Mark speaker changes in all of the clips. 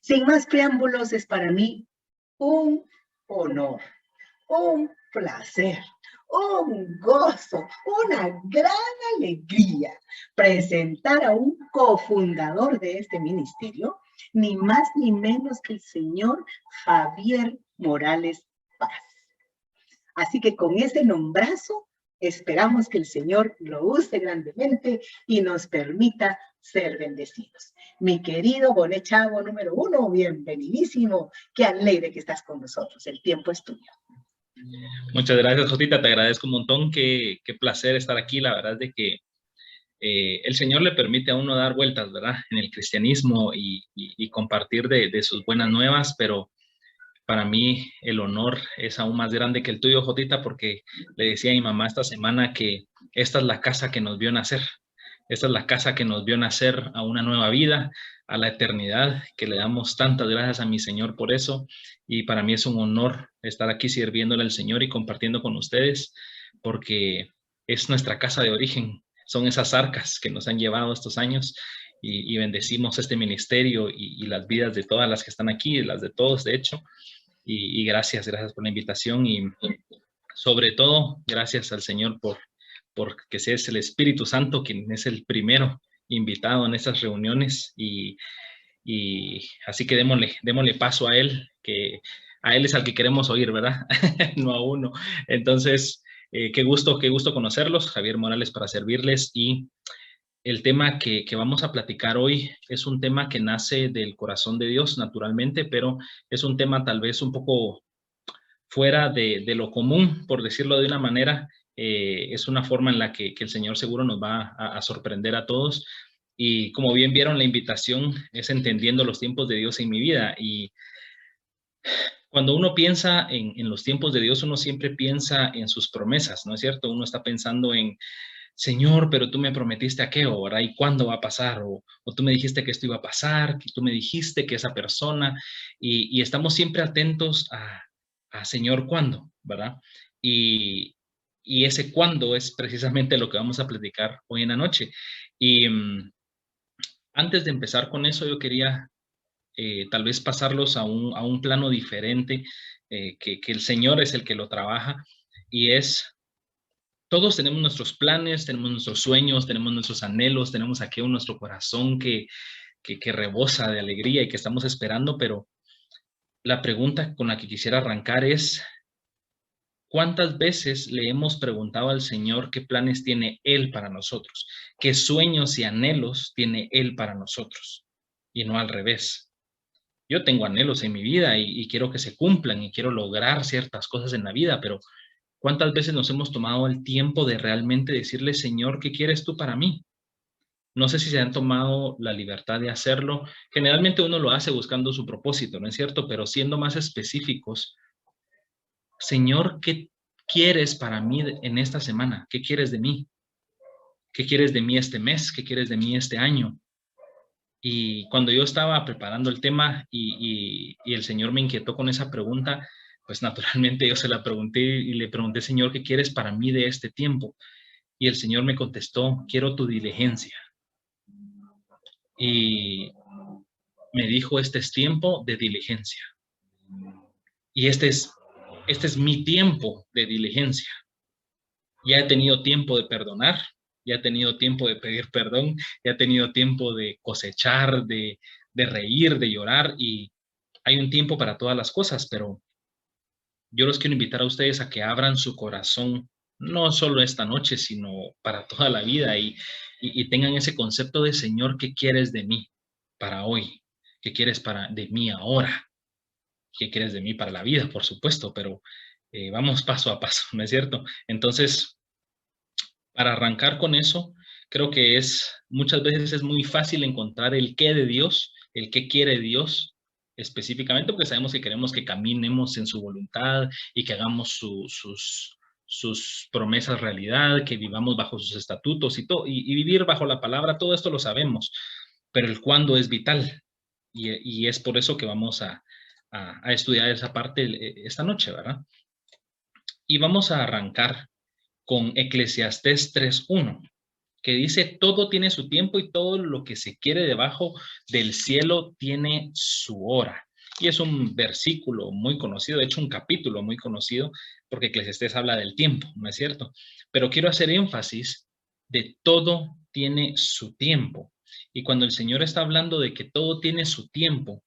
Speaker 1: Sin más preámbulos, es para mí un honor, un placer, un gozo, una gran alegría presentar a un cofundador de este ministerio, ni más ni menos que el señor Javier Morales Paz. Así que con ese nombrazo esperamos que el Señor lo use grandemente y nos permita ser bendecidos. Mi querido Bonet Chavo número 1, bienvenidísimo. Qué alegre que estás con nosotros. El tiempo es tuyo.
Speaker 2: Muchas gracias, Jotita. Te agradezco un montón. Qué placer estar aquí. La verdad es de que el Señor le permite a uno dar vueltas, ¿verdad? En el cristianismo y compartir de sus buenas nuevas, pero para mí el honor es aún más grande que el tuyo, Jotita, porque le decía a mi mamá esta semana que esta es la casa que nos vio nacer. Esta es la casa que nos vio nacer a una nueva vida, a la eternidad, que le damos tantas gracias a mi Señor por eso. Y para mí es un honor estar aquí sirviéndole al Señor y compartiendo con ustedes, porque es nuestra casa de origen. Son esas arcas que nos han llevado estos años y bendecimos este ministerio y las vidas de todas las que están aquí, las de todos, de hecho. Y gracias por la invitación y sobre todo, gracias al Señor porque es el Espíritu Santo quien es el primero invitado en estas reuniones y así que démosle paso a Él, que a Él es al que queremos oír, ¿verdad? No a uno. Entonces, qué gusto conocerlos, Javier Morales, para servirles y el tema que vamos a platicar hoy es un tema que nace del corazón de Dios, naturalmente, pero es un tema tal vez un poco fuera de lo común, por decirlo de una manera. Es una forma en la que el Señor seguro nos va a sorprender a todos. Y como bien vieron, la invitación es entendiendo los tiempos de Dios en mi vida. Y cuando uno piensa en los tiempos de Dios, uno siempre piensa en sus promesas, ¿no es cierto? Uno está pensando en, Señor, pero tú me prometiste aquello, ¿verdad? ¿Y cuándo va a pasar? O tú me dijiste que esto iba a pasar, que tú me dijiste que esa persona, y estamos siempre atentos a Señor, ¿cuándo? ¿Verdad? Y ese cuándo es precisamente lo que vamos a platicar hoy en la noche. Y antes de empezar con eso, yo quería tal vez pasarlos a un plano diferente, que el Señor es el que lo trabaja, y es todos tenemos nuestros planes, tenemos nuestros sueños, tenemos nuestros anhelos, tenemos aquí en nuestro corazón que rebosa de alegría y que estamos esperando, pero la pregunta con la que quisiera arrancar es, ¿cuántas veces le hemos preguntado al Señor qué planes tiene Él para nosotros? ¿Qué sueños y anhelos tiene Él para nosotros? Y no al revés. Yo tengo anhelos en mi vida y quiero que se cumplan y quiero lograr ciertas cosas en la vida, pero ¿cuántas veces nos hemos tomado el tiempo de realmente decirle, Señor, ¿qué quieres tú para mí? No sé si se han tomado la libertad de hacerlo. Generalmente uno lo hace buscando su propósito, ¿no es cierto? Pero siendo más específicos, Señor, ¿qué quieres para mí en esta semana? ¿Qué quieres de mí? ¿Qué quieres de mí este mes? ¿Qué quieres de mí este año? Y cuando yo estaba preparando el tema y el Señor me inquietó con esa pregunta, pues naturalmente yo se la pregunté y le pregunté, Señor, ¿qué quieres para mí de este tiempo? Y el Señor me contestó, quiero tu diligencia. Y me dijo, este es tiempo de diligencia. Y este es mi tiempo de diligencia. Ya he tenido tiempo de perdonar, ya he tenido tiempo de pedir perdón, ya he tenido tiempo de cosechar, de reír, de llorar, y hay un tiempo para todas las cosas, pero yo los quiero invitar a ustedes a que abran su corazón, no solo esta noche, sino para toda la vida, y tengan ese concepto de Señor, ¿qué quieres de mí para hoy? ¿Qué quieres de mí ahora? ¿Qué quieres de mí para la vida? Por supuesto, pero vamos paso a paso, ¿no es cierto? Entonces, para arrancar con eso, creo que muchas veces es muy fácil encontrar el qué de Dios, el qué quiere Dios específicamente, porque sabemos que queremos que caminemos en su voluntad y que hagamos sus promesas realidad, que vivamos bajo sus estatutos y todo, y vivir bajo la palabra, todo esto lo sabemos, pero el cuándo es vital, y es por eso que vamos a estudiar esa parte esta noche, ¿verdad? Y vamos a arrancar con Eclesiastés 3:1, que dice, todo tiene su tiempo y todo lo que se quiere debajo del cielo tiene su hora. Y es un versículo muy conocido, de hecho un capítulo muy conocido, porque Eclesiastés habla del tiempo, ¿no es cierto? Pero quiero hacer énfasis de todo tiene su tiempo. Y cuando el Señor está hablando de que todo tiene su tiempo,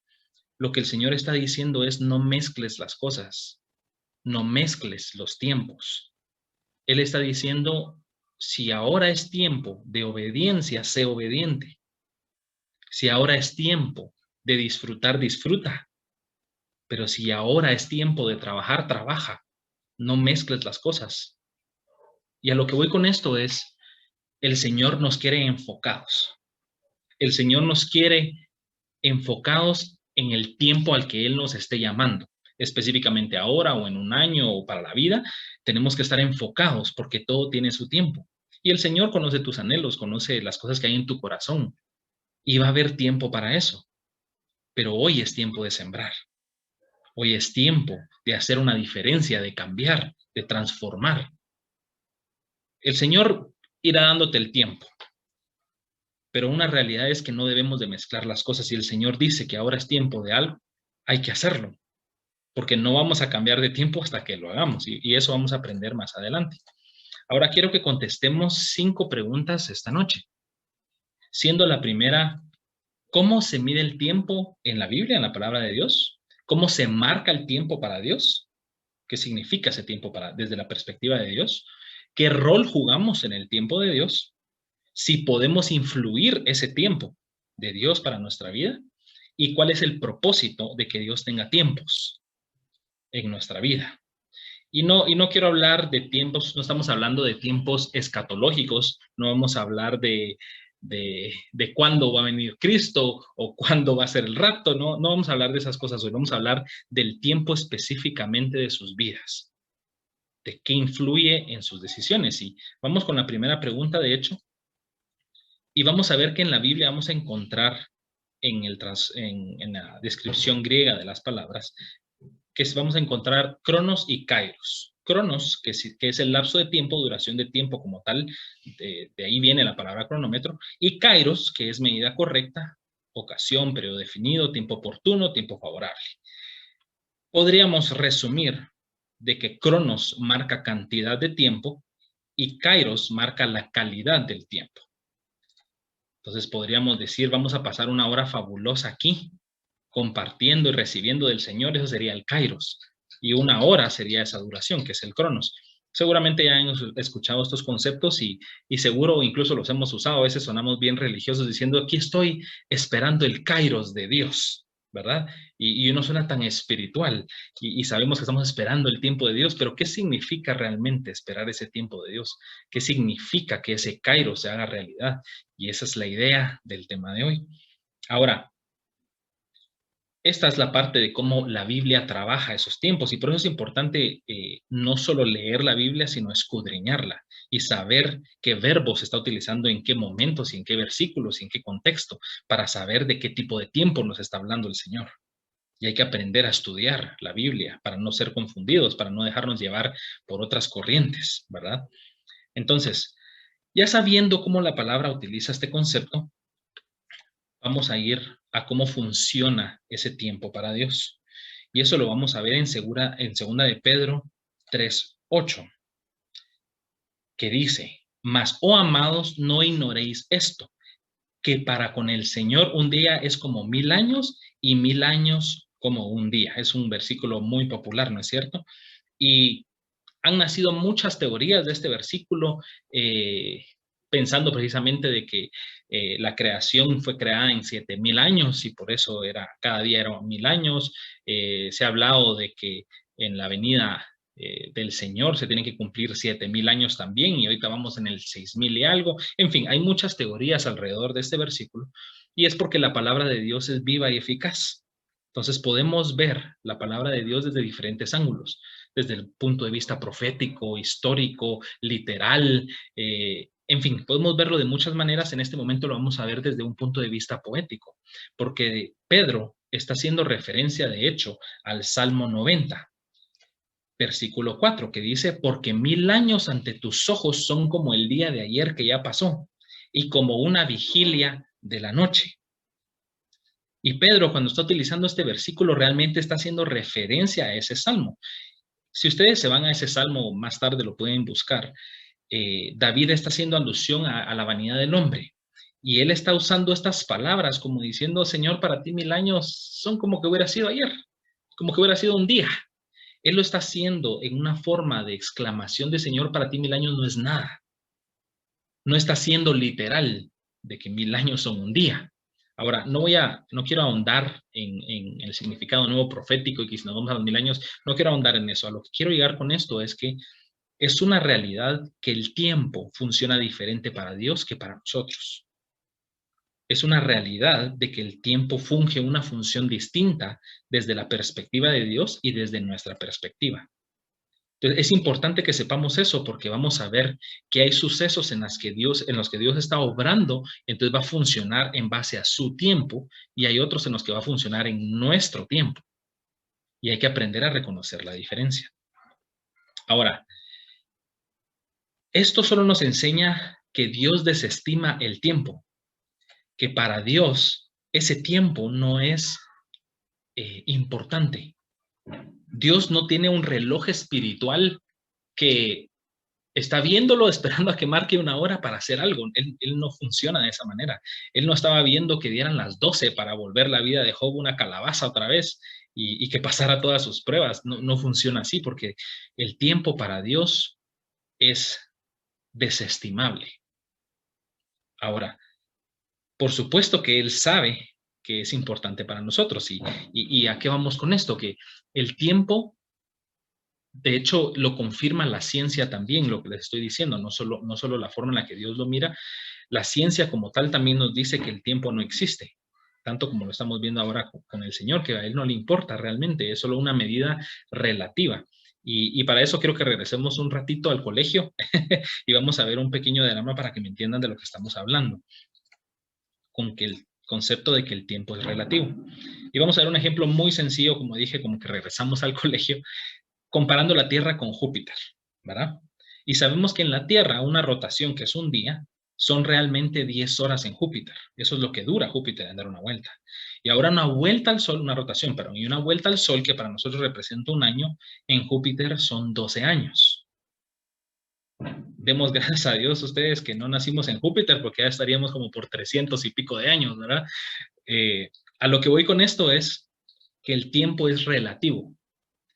Speaker 2: lo que el Señor está diciendo es no mezcles las cosas, no mezcles los tiempos. Él está diciendo, si ahora es tiempo de obediencia, sé obediente. Si ahora es tiempo de disfrutar, disfruta. Pero si ahora es tiempo de trabajar, trabaja. No mezcles las cosas. Y a lo que voy con esto es, el Señor nos quiere enfocados. El Señor nos quiere enfocados en el tiempo al que Él nos esté llamando. Específicamente ahora o en un año o para la vida, tenemos que estar enfocados porque todo tiene su tiempo. Y el Señor conoce tus anhelos, conoce las cosas que hay en tu corazón y va a haber tiempo para eso. Pero hoy es tiempo de sembrar. Hoy es tiempo de hacer una diferencia, de cambiar, de transformar. El Señor irá dándote el tiempo, pero una realidad es que no debemos de mezclar las cosas. Si el Señor dice que ahora es tiempo de algo, hay que hacerlo, porque no vamos a cambiar de tiempo hasta que lo hagamos, y eso vamos a aprender más adelante. Ahora quiero que contestemos 5 preguntas esta noche, siendo la primera, ¿cómo se mide el tiempo en la Biblia, en la palabra de Dios? ¿Cómo se marca el tiempo para Dios? ¿Qué significa ese tiempo desde la perspectiva de Dios? ¿Qué rol jugamos en el tiempo de Dios? Si podemos influir ese tiempo de Dios para nuestra vida, y cuál es el propósito de que Dios tenga tiempos en nuestra vida. Y no quiero hablar de tiempos, no estamos hablando de tiempos escatológicos, no vamos a hablar de cuándo va a venir Cristo o cuándo va a ser el rapto, no vamos a hablar de esas cosas hoy, vamos a hablar del tiempo específicamente de sus vidas, de qué influye en sus decisiones. Y vamos con la primera pregunta, de hecho, y vamos a ver que en la Biblia vamos a encontrar en la descripción griega de las palabras, que vamos a encontrar cronos y kairos. Cronos, que es el lapso de tiempo, duración de tiempo como tal, de ahí viene la palabra cronómetro, y kairos, que es medida correcta, ocasión, periodo definido, tiempo oportuno, tiempo favorable. Podríamos resumir de que cronos marca cantidad de tiempo y kairos marca la calidad del tiempo. Entonces podríamos decir, vamos a pasar una hora fabulosa aquí, compartiendo y recibiendo del Señor, eso sería el kairos. Y una hora sería esa duración, que es el cronos. Seguramente ya hemos escuchado estos conceptos y seguro incluso los hemos usado. A veces sonamos bien religiosos diciendo, aquí estoy esperando el kairos de Dios, ¿verdad? Y uno suena tan espiritual y sabemos que estamos esperando el tiempo de Dios, pero ¿qué significa realmente esperar ese tiempo de Dios? ¿Qué significa que ese kairos se haga realidad? Y esa es la idea del tema de hoy. Ahora, esta es la parte de cómo la Biblia trabaja esos tiempos y por eso es importante no solo leer la Biblia, sino escudriñarla y saber qué verbos se está utilizando en qué momentos y en qué versículos y en qué contexto para saber de qué tipo de tiempo nos está hablando el Señor. Y hay que aprender a estudiar la Biblia para no ser confundidos, para no dejarnos llevar por otras corrientes, ¿verdad? Entonces, ya sabiendo cómo la palabra utiliza este concepto, vamos a ir a cómo funciona ese tiempo para Dios. Y eso lo vamos a ver en segunda de Pedro 3:8, que dice, mas, oh amados, no ignoréis esto, que para con el Señor un día es como 1000 años y 1000 años como un día. Es un versículo muy popular, ¿no es cierto? Y han nacido muchas teorías de este versículo, pensando precisamente de que la creación fue creada en 7000 años y por eso cada día era 1000 años. Se ha hablado de que en la venida del Señor se tienen que cumplir 7000 años también y ahorita vamos en el 6000 y algo. En fin, hay muchas teorías alrededor de este versículo y es porque la palabra de Dios es viva y eficaz. Entonces podemos ver la palabra de Dios desde diferentes ángulos, desde el punto de vista profético, histórico, literal, en fin, podemos verlo de muchas maneras. En este momento lo vamos a ver desde un punto de vista poético, porque Pedro está haciendo referencia, de hecho, al Salmo 90, versículo 4, que dice, porque 1000 años ante tus ojos son como el día de ayer que ya pasó, y como una vigilia de la noche. Y Pedro, cuando está utilizando este versículo, realmente está haciendo referencia a ese salmo. Si ustedes se van a ese salmo, más tarde lo pueden buscar, David está haciendo alusión a la vanidad del hombre. Y él está usando estas palabras como diciendo, Señor, para ti 1000 años son como que hubiera sido ayer, como que hubiera sido un día. Él lo está haciendo en una forma de exclamación de Señor, para ti 1000 años no es nada. No está siendo literal de que 1000 años son un día. Ahora, no quiero ahondar en el significado nuevo profético y que si nos vamos a los 1000 años, no quiero ahondar en eso. A lo que quiero llegar con esto es que es una realidad que el tiempo funciona diferente para Dios que para nosotros. Es una realidad de que el tiempo funge una función distinta desde la perspectiva de Dios y desde nuestra perspectiva. Entonces, es importante que sepamos eso porque vamos a ver que hay sucesos en los que Dios está obrando, entonces va a funcionar en base a su tiempo y hay otros en los que va a funcionar en nuestro tiempo. Y hay que aprender a reconocer la diferencia. Ahora, esto solo nos enseña que Dios desestima el tiempo, que para Dios ese tiempo no es importante. Dios no tiene un reloj espiritual que está viéndolo, esperando a que marque una hora para hacer algo. Él no funciona de esa manera. Él no estaba viendo que dieran las 12 para volver la vida de Job una calabaza otra vez y que pasara todas sus pruebas. No funciona así porque el tiempo para Dios es desestimable. Ahora, por supuesto que Él sabe que es importante para nosotros. ¿Y a qué vamos con esto? Que el tiempo, de hecho, lo confirma la ciencia también, lo que les estoy diciendo, no solo la forma en la que Dios lo mira, la ciencia como tal también nos dice que el tiempo no existe, tanto como lo estamos viendo ahora con el Señor, que a Él no le importa realmente, es solo una medida relativa. Y para eso quiero que regresemos un ratito al colegio y vamos a ver un pequeño diagrama para que me entiendan de lo que estamos hablando, con que el concepto de que el tiempo es relativo. Y vamos a ver un ejemplo muy sencillo, como dije, como que regresamos al colegio, comparando la Tierra con Júpiter, ¿verdad? Y sabemos que en la Tierra una rotación que es un día son realmente 10 horas en Júpiter. Eso es lo que dura Júpiter en dar una vuelta. Y ahora una vuelta al Sol, una rotación, perdón, y una vuelta al Sol que para nosotros representa un año, en Júpiter son 12 años. Demos gracias a Dios ustedes que no nacimos en Júpiter porque ya estaríamos como por 300 y pico de años, ¿verdad? A lo que voy con esto es que el tiempo es relativo.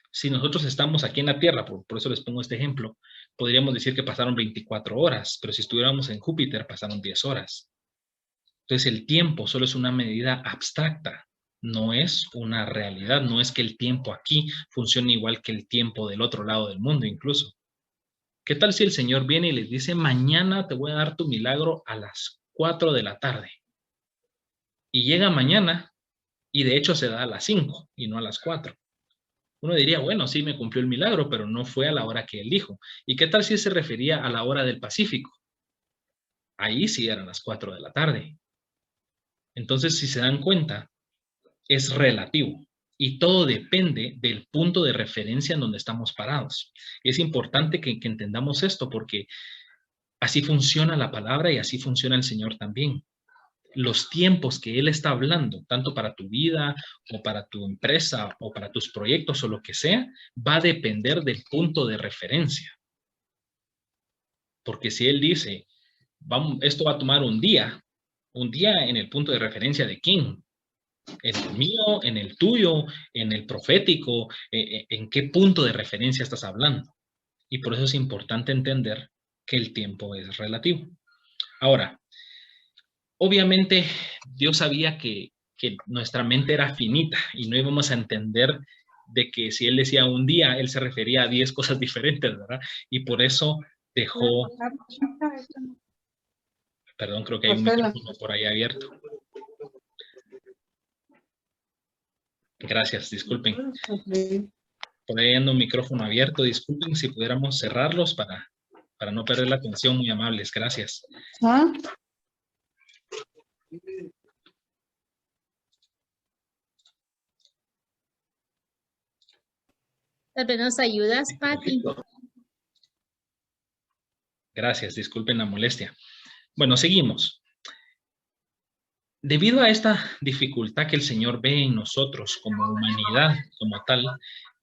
Speaker 2: Si nosotros estamos aquí en la Tierra, por eso les pongo este ejemplo, podríamos decir que pasaron 24 horas, pero si estuviéramos en Júpiter pasaron 10 horas. Entonces el tiempo solo es una medida abstracta, no es una realidad, no es que el tiempo aquí funcione igual que el tiempo del otro lado del mundo incluso. ¿Qué tal si el Señor viene y les dice, mañana te voy a dar tu milagro a las 4 de la tarde? Y llega mañana y de hecho se da a las 5 y no a las 4. Uno diría, bueno, sí me cumplió el milagro, pero no fue a la hora que él dijo. ¿Y qué tal si se refería a la hora del Pacífico? Ahí sí eran las 4 de la tarde. Entonces, si se dan cuenta, es relativo y todo depende del punto de referencia en donde estamos parados. Y es importante que entendamos esto porque así funciona la palabra y así funciona el Señor también. Los tiempos que Él está hablando, tanto para tu vida o para tu empresa o para tus proyectos o lo que sea, va a depender del punto de referencia. Porque si Él dice, esto va a tomar un día en el punto de referencia de quién, en el mío, en el tuyo, en el profético, en qué punto de referencia estás hablando. Y por eso es importante entender que el tiempo es relativo. Ahora, obviamente Dios sabía que nuestra mente era finita y no íbamos a entender de que si Él decía un día, Él se refería a 10 cosas diferentes, ¿verdad? Y por eso dejó, perdón, creo que hay un micrófono por ahí abierto. Gracias, disculpen. Por ahí ando un micrófono abierto, disculpen si pudiéramos cerrarlos para no perder la atención, muy amables, gracias.
Speaker 3: Tal vez nos ayudas, Pati.
Speaker 2: Gracias, disculpen la molestia. Bueno, seguimos. Debido a esta dificultad que el Señor ve en nosotros como humanidad, como tal,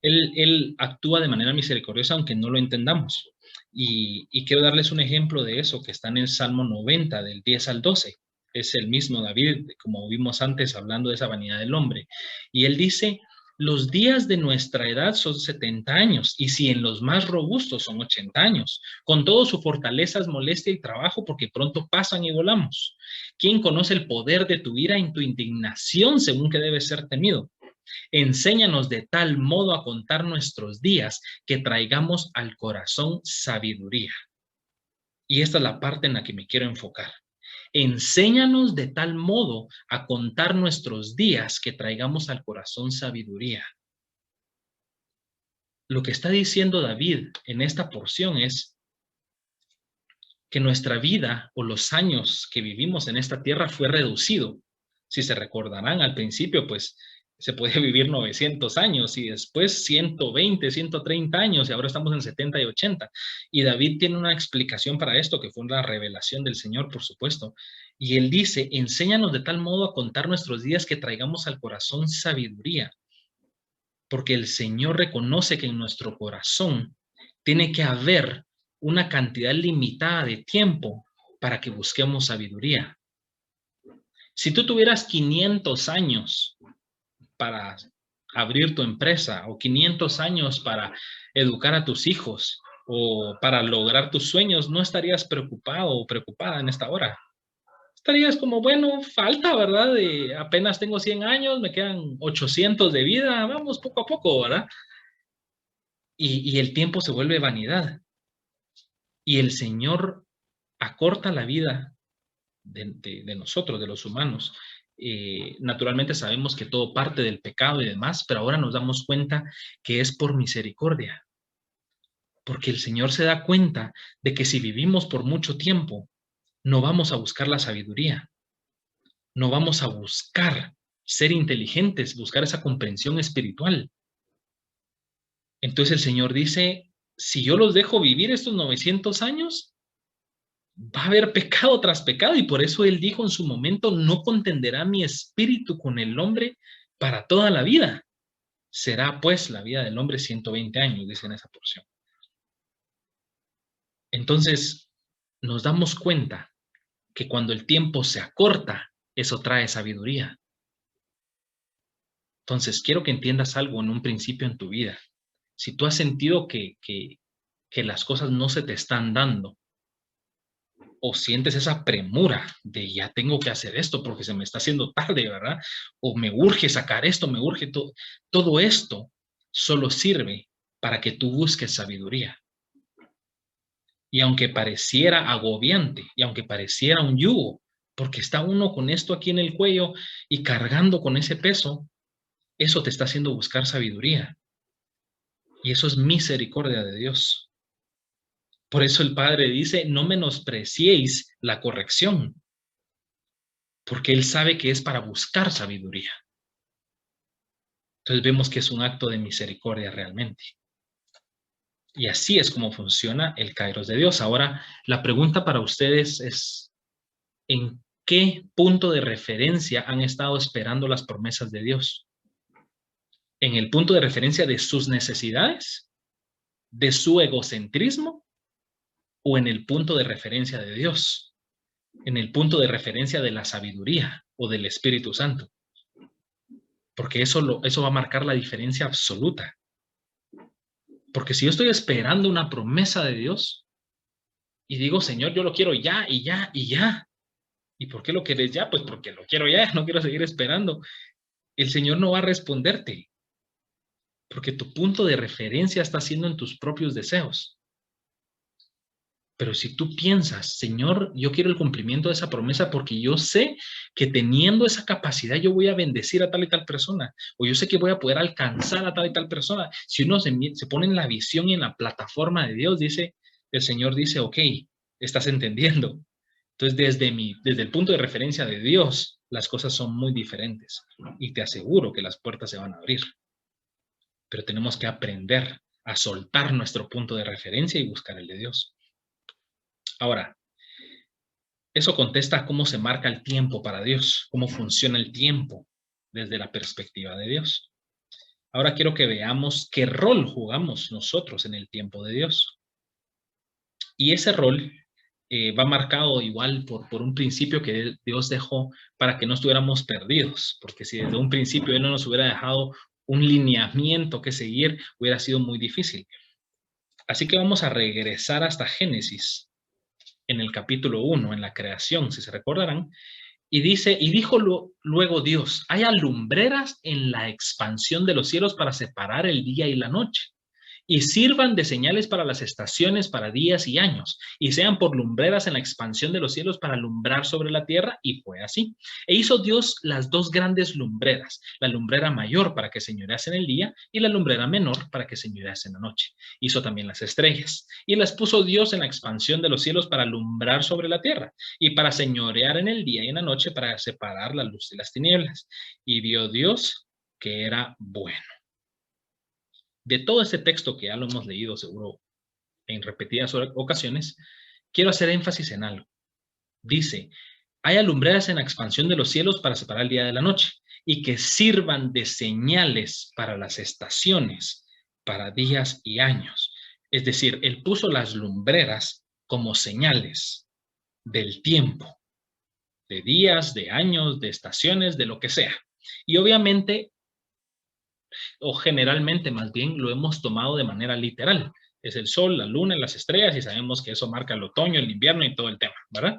Speaker 2: Él actúa de manera misericordiosa aunque no lo entendamos. Y quiero darles un ejemplo de eso que está en el Salmo 90, del 10 al 12. Es el mismo David, como vimos antes, hablando de esa vanidad del hombre. Y él dice, los días de nuestra edad son 70 años, y si en los más robustos son 80 años. Con todo su fortaleza es molestia y trabajo, porque pronto pasan y volamos. ¿Quién conoce el poder de tu ira y tu indignación según que debe ser temido? Enséñanos de tal modo a contar nuestros días que traigamos al corazón sabiduría. Y esta es la parte en la que me quiero enfocar. Enséñanos de tal modo a contar nuestros días que traigamos al corazón sabiduría. Lo que está diciendo David en esta porción es que nuestra vida o los años que vivimos en esta tierra fue reducido. Si se recordarán al principio, pues se podía vivir 900 años y después 120, 130 años y ahora estamos en 70 y 80. Y David tiene una explicación para esto que fue una revelación del Señor, por supuesto. Y él dice, enséñanos de tal modo a contar nuestros días que traigamos al corazón sabiduría. Porque el Señor reconoce que en nuestro corazón tiene que haber una cantidad limitada de tiempo para que busquemos sabiduría. Si tú tuvieras 500 años para abrir tu empresa o 500 años para educar a tus hijos o para lograr tus sueños, no estarías preocupado o preocupada en esta hora. Estarías como, bueno, falta, ¿verdad? Apenas tengo 100 años, me quedan 800 de vida, vamos poco a poco, ¿verdad? Y el tiempo se vuelve vanidad. Y el Señor acorta la vida de nosotros, de los humanos. Naturalmente sabemos que todo parte del pecado y demás, pero ahora nos damos cuenta que es por misericordia. Porque el Señor se da cuenta de que si vivimos por mucho tiempo, no vamos a buscar la sabiduría, no vamos a buscar ser inteligentes, buscar esa comprensión espiritual. Entonces el Señor dice, si yo los dejo vivir estos 900 años, va a haber pecado tras pecado y por eso Él dijo en su momento, no contenderá mi espíritu con el hombre para toda la vida. Será pues la vida del hombre 120 años, dice en esa porción. Entonces nos damos cuenta que cuando el tiempo se acorta, eso trae sabiduría. Entonces quiero que entiendas algo en un principio en tu vida. Si tú has sentido que las cosas no se te están dando, o sientes esa premura de ya tengo que hacer esto porque se me está haciendo tarde, ¿verdad? O me urge sacar esto, me urge todo esto, solo sirve para que tú busques sabiduría. Y aunque pareciera agobiante, y aunque pareciera un yugo, porque está uno con esto aquí en el cuello y cargando con ese peso, eso te está haciendo buscar sabiduría. Y eso es misericordia de Dios. Por eso el Padre dice, no menospreciéis la corrección, porque Él sabe que es para buscar sabiduría. Entonces vemos que es un acto de misericordia realmente. Y así es como funciona el Kairos de Dios. Ahora, la pregunta para ustedes es, ¿en qué punto de referencia han estado esperando las promesas de Dios? ¿En el punto de referencia de sus necesidades? ¿De su egocentrismo? ¿O en el punto de referencia de Dios? ¿En el punto de referencia de la sabiduría o del Espíritu Santo? Porque eso va a marcar la diferencia absoluta. Porque si yo estoy esperando una promesa de Dios y digo, Señor, yo lo quiero ya y ya y ya. ¿Y por qué lo querés ya? Pues porque lo quiero ya, no quiero seguir esperando. El Señor no va a responderte porque tu punto de referencia está siendo en tus propios deseos. Pero si tú piensas, Señor, yo quiero el cumplimiento de esa promesa porque yo sé que teniendo esa capacidad yo voy a bendecir a tal y tal persona, o yo sé que voy a poder alcanzar a tal y tal persona. Si uno se pone en la visión y en la plataforma de Dios, dice, el Señor dice, ok, estás entendiendo. Entonces, desde el punto de referencia de Dios, las cosas son muy diferentes y te aseguro que las puertas se van a abrir. Pero tenemos que aprender a soltar nuestro punto de referencia y buscar el de Dios. Ahora, Eso contesta a cómo se marca el tiempo para Dios, cómo funciona el tiempo desde la perspectiva de Dios. Ahora quiero que veamos qué rol jugamos nosotros en el tiempo de Dios. Y ese rol va marcado igual por un principio que Dios dejó para que no estuviéramos perdidos, porque si desde un principio Él no nos hubiera dejado un lineamiento que seguir, hubiera sido muy difícil. Así que vamos a regresar hasta Génesis, en el capítulo 1, en la creación, si se recordarán, y dice, y dijo luego Dios, haya lumbreras en la expansión de los cielos para separar el día y la noche, y sirvan de señales para las estaciones, para días y años, y sean por lumbreras en la expansión de los cielos para alumbrar sobre la tierra, y fue así. E hizo Dios las dos grandes lumbreras, la lumbrera mayor para que señorease en el día, y la lumbrera menor para que señorease en la noche. Hizo también las estrellas, y las puso Dios en la expansión de los cielos para alumbrar sobre la tierra, y para señorear en el día y en la noche, para separar la luz de las tinieblas. Y vio Dios que era bueno. De todo este texto que ya lo hemos leído seguro en repetidas ocasiones, quiero hacer énfasis en algo. Dice, haya lumbreras en la expansión de los cielos para separar el día de la noche y que sirvan de señales para las estaciones, para días y años. Es decir, Él puso las lumbreras como señales del tiempo, de días, de años, de estaciones, de lo que sea. Y obviamente, o generalmente más bien, lo hemos tomado de manera literal. Es el sol, la luna y las estrellas, y sabemos que eso marca el otoño, el invierno y todo el tema, ¿verdad?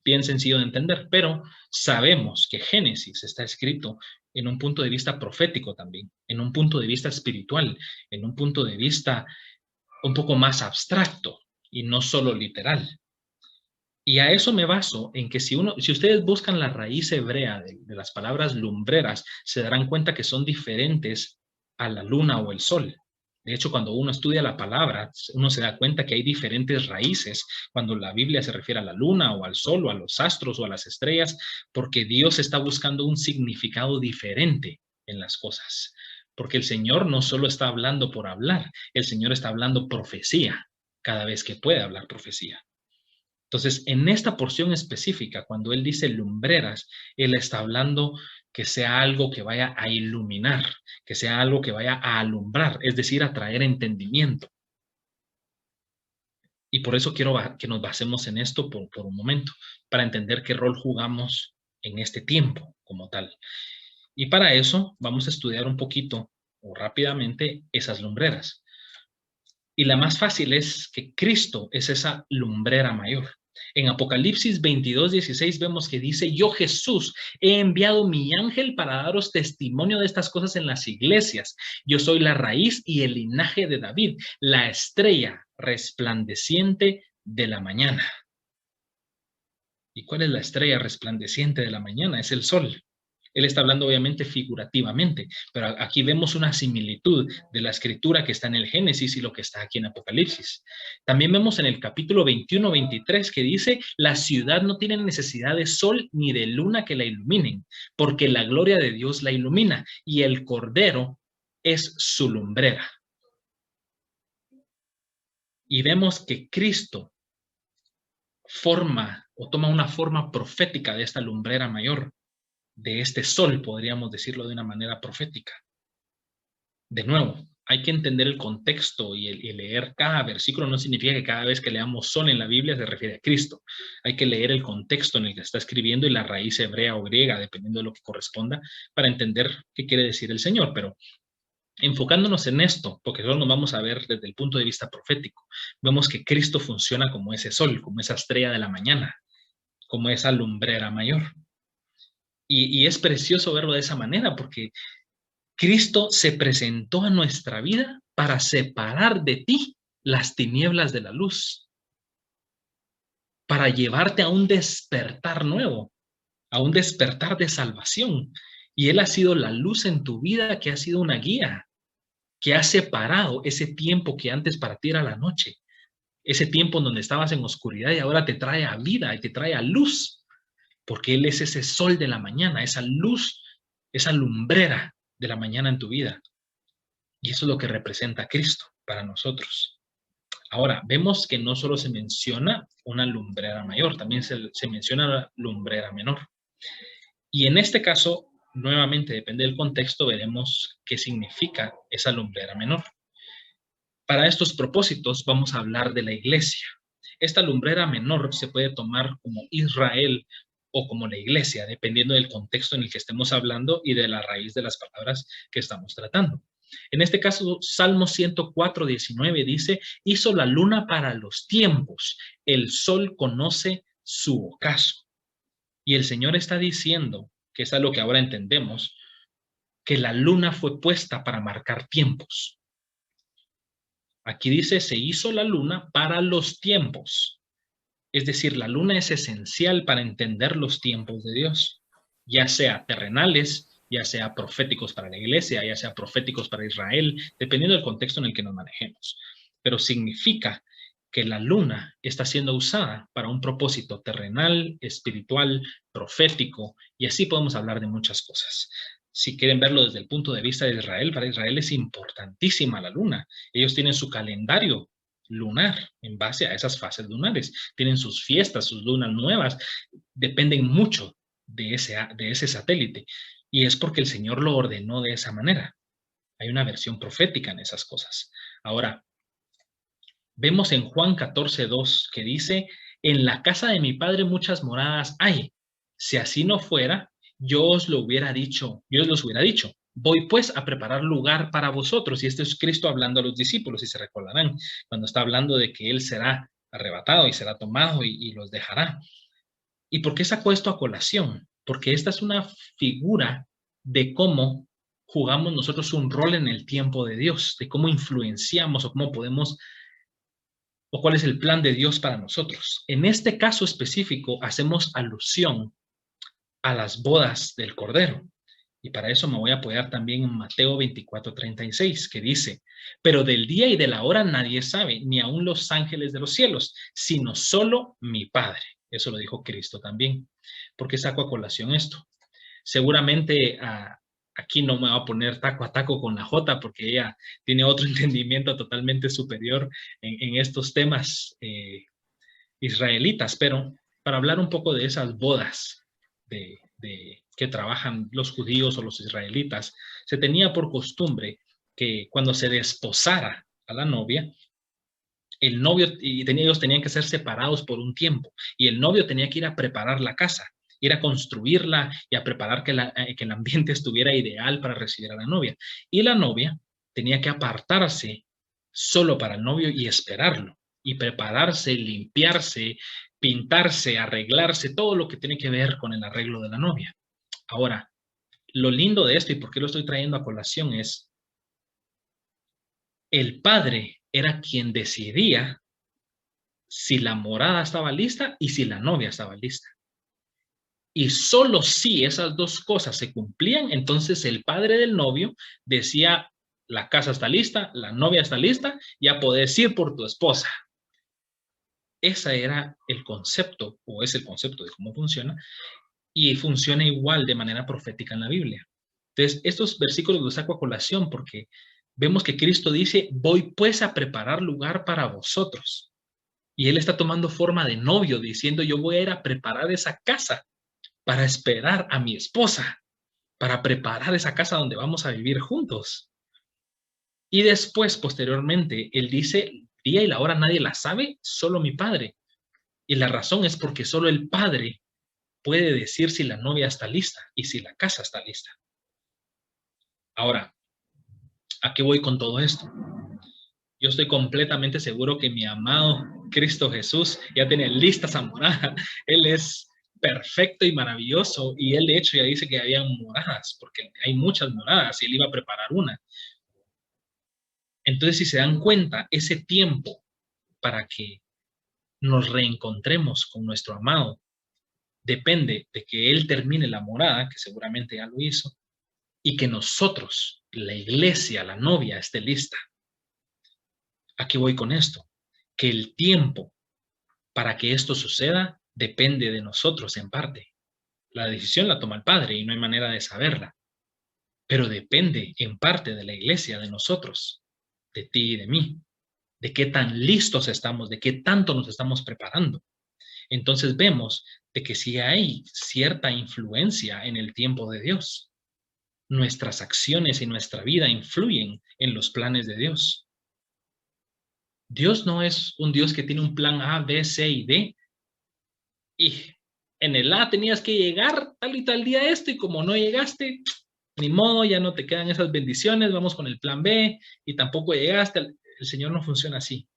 Speaker 2: Bien sencillo de entender, pero sabemos que Génesis está escrito en un punto de vista profético también, en un punto de vista espiritual, en un punto de vista un poco más abstracto y no solo literal. Y a eso me baso en que si ustedes buscan la raíz hebrea de las palabras lumbreras, se darán cuenta que son diferentes a la luna o el sol. De hecho, cuando uno estudia la palabra, uno se da cuenta que hay diferentes raíces cuando la Biblia se refiere a la luna o al sol o a los astros o a las estrellas, porque Dios está buscando un significado diferente en las cosas. Porque el Señor no solo está hablando por hablar, el Señor está hablando profecía cada vez que puede hablar profecía. Entonces, en esta porción específica, cuando él dice lumbreras, él está hablando que sea algo que vaya a iluminar, que sea algo que vaya a alumbrar, es decir, a traer entendimiento. Y por eso quiero que nos basemos en esto por un momento, para entender qué rol jugamos en este tiempo como tal. Y para eso vamos a estudiar un poquito o rápidamente esas lumbreras. Y la más fácil es que Cristo es esa lumbrera mayor. En Apocalipsis 22:16 vemos que dice, yo Jesús he enviado mi ángel para daros testimonio de estas cosas en las iglesias. Yo soy la raíz y el linaje de David, la estrella resplandeciente de la mañana. ¿Y cuál es la estrella resplandeciente de la mañana? Es el sol. Él está hablando obviamente figurativamente, pero aquí vemos una similitud de la escritura que está en el Génesis y lo que está aquí en Apocalipsis. También vemos en el capítulo 21-23 que dice, la ciudad no tiene necesidad de sol ni de luna que la iluminen, porque la gloria de Dios la ilumina y el Cordero es su lumbrera. Y vemos que Cristo forma o toma una forma profética de esta lumbrera mayor, de este sol, podríamos decirlo de una manera profética. De nuevo, hay que entender el contexto y leer cada versículo no significa que cada vez que leamos sol en la Biblia se refiere a Cristo. Hay que leer el contexto en el que está escribiendo y la raíz hebrea o griega, dependiendo de lo que corresponda, para entender qué quiere decir el Señor. Pero enfocándonos en esto, porque solo nos vamos a ver desde el punto de vista profético, vemos que Cristo funciona como ese sol, como esa estrella de la mañana, como esa lumbrera mayor. Y es precioso verlo de esa manera, porque Cristo se presentó a nuestra vida para separar de ti las tinieblas de la luz, para llevarte a un despertar nuevo, a un despertar de salvación. Y Él ha sido la luz en tu vida, que ha sido una guía, que ha separado ese tiempo que antes para ti era la noche, ese tiempo en donde estabas en oscuridad y ahora te trae a vida y te trae a luz, porque Él es ese sol de la mañana, esa luz, esa lumbrera de la mañana en tu vida. Y eso es lo que representa a Cristo para nosotros. Ahora, vemos que no solo se menciona una lumbrera mayor, también se menciona la lumbrera menor. Y en este caso, nuevamente, depende del contexto, veremos qué significa esa lumbrera menor. Para estos propósitos vamos a hablar de la iglesia. Esta lumbrera menor se puede tomar como Israel o como la iglesia, dependiendo del contexto en el que estemos hablando y de la raíz de las palabras que estamos tratando. En este caso, Salmo 104:19 dice, hizo la luna para los tiempos, el sol conoce su ocaso. Y el Señor está diciendo, que es algo que ahora entendemos, que la luna fue puesta para marcar tiempos. Aquí dice, se hizo la luna para los tiempos. Es decir, la luna es esencial para entender los tiempos de Dios, ya sea terrenales, ya sea proféticos para la iglesia, ya sea proféticos para Israel, dependiendo del contexto en el que nos manejemos. Pero significa que la luna está siendo usada para un propósito terrenal, espiritual, profético, y así podemos hablar de muchas cosas. Si quieren verlo desde el punto de vista de Israel, para Israel es importantísima la luna. Ellos tienen su calendario lunar en base a esas fases lunares. Tienen sus fiestas, sus lunas nuevas, dependen mucho de ese satélite. Y es porque el Señor lo ordenó de esa manera. Hay una versión profética en esas cosas. Ahora, vemos en Juan 14:2 que dice, en la casa de mi padre muchas moradas hay. Si así no fuera, yo os los hubiera dicho. Voy pues a preparar lugar para vosotros. Y este es Cristo hablando a los discípulos, y se recordarán, cuando está hablando de que Él será arrebatado y será tomado y los dejará. ¿Y por qué sacó esto a colación? Porque esta es una figura de cómo jugamos nosotros un rol en el tiempo de Dios, de cómo influenciamos o cómo podemos o cuál es el plan de Dios para nosotros. En este caso específico hacemos alusión a las bodas del Cordero. Y para eso me voy a apoyar también en Mateo 24:36, que dice, pero del día y de la hora nadie sabe, ni aun los ángeles de los cielos, sino solo mi Padre. Eso lo dijo Cristo también. ¿Por qué saco a colación esto? Seguramente aquí no me va a poner taco a taco con la Jota, porque ella tiene otro entendimiento totalmente superior en estos temas israelitas, pero para hablar un poco de esas bodas que trabajan los judíos o los israelitas, se tenía por costumbre que cuando se desposara a la novia, el novio ellos tenían que ser separados por un tiempo y el novio tenía que ir a preparar la casa, ir a construirla y a preparar que el ambiente estuviera ideal para recibir a la novia. Y la novia tenía que apartarse solo para el novio y esperarlo y prepararse, limpiarse, pintarse, arreglarse, todo lo que tiene que ver con el arreglo de la novia. Ahora, lo lindo de esto y por qué lo estoy trayendo a colación es el padre era quien decidía si la morada estaba lista y si la novia estaba lista. Y solo si esas dos cosas se cumplían, entonces el padre del novio decía, la casa está lista, la novia está lista, ya podés ir por tu esposa. Ese era el concepto, o es el concepto de cómo funciona, y funciona igual de manera profética en la Biblia. Entonces, estos versículos los saco a colación porque vemos que Cristo dice, voy pues a preparar lugar para vosotros. Y Él está tomando forma de novio, diciendo, yo voy a ir a preparar esa casa para esperar a mi esposa, para preparar esa casa donde vamos a vivir juntos. Y después, posteriormente, Él dice, el día y la hora nadie la sabe, solo mi Padre. Y la razón es porque solo el Padre puede decir si la novia está lista y si la casa está lista. Ahora, ¿a qué voy con todo esto? Yo estoy completamente seguro que mi amado Cristo Jesús ya tiene lista esa morada. Él es perfecto y maravilloso y Él de hecho ya dice que había moradas, porque hay muchas moradas y Él iba a preparar una. Entonces, si se dan cuenta, ese tiempo para que nos reencontremos con nuestro amado depende de que Él termine la morada, que seguramente ya lo hizo, y que nosotros, la iglesia, la novia, esté lista. ¿A qué voy con esto? Que el tiempo para que esto suceda depende de nosotros en parte. La decisión la toma el Padre y no hay manera de saberla, pero depende en parte de la iglesia, de nosotros, de ti y de mí. de qué tan listos estamos, de qué tanto nos estamos preparando. Entonces vemos de que sí hay cierta influencia en el tiempo de Dios. Nuestras acciones y nuestra vida influyen en los planes de Dios. Dios no es un Dios que tiene un plan A, B, C y D. Y en el A tenías que llegar tal y tal día esto, y como no llegaste, ni modo, ya no te quedan esas bendiciones, vamos con el plan B, y tampoco llegaste. El Señor no funciona así.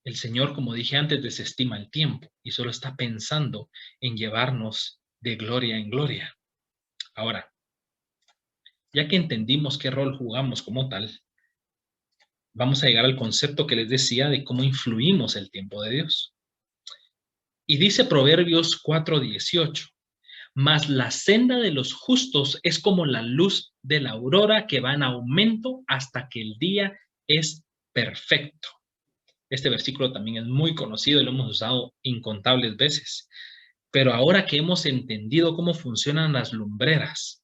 Speaker 2: El Señor, como dije antes, desestima el tiempo y solo está pensando en llevarnos de gloria en gloria. Ahora, ya que entendimos qué rol jugamos como tal, vamos a llegar al concepto que les decía de cómo influimos el tiempo de Dios. Y dice Proverbios 4:18, mas la senda de los justos es como la luz de la aurora que va en aumento hasta que el día es perfecto. Este versículo también es muy conocido y lo hemos usado incontables veces. Pero ahora que hemos entendido cómo funcionan las lumbreras,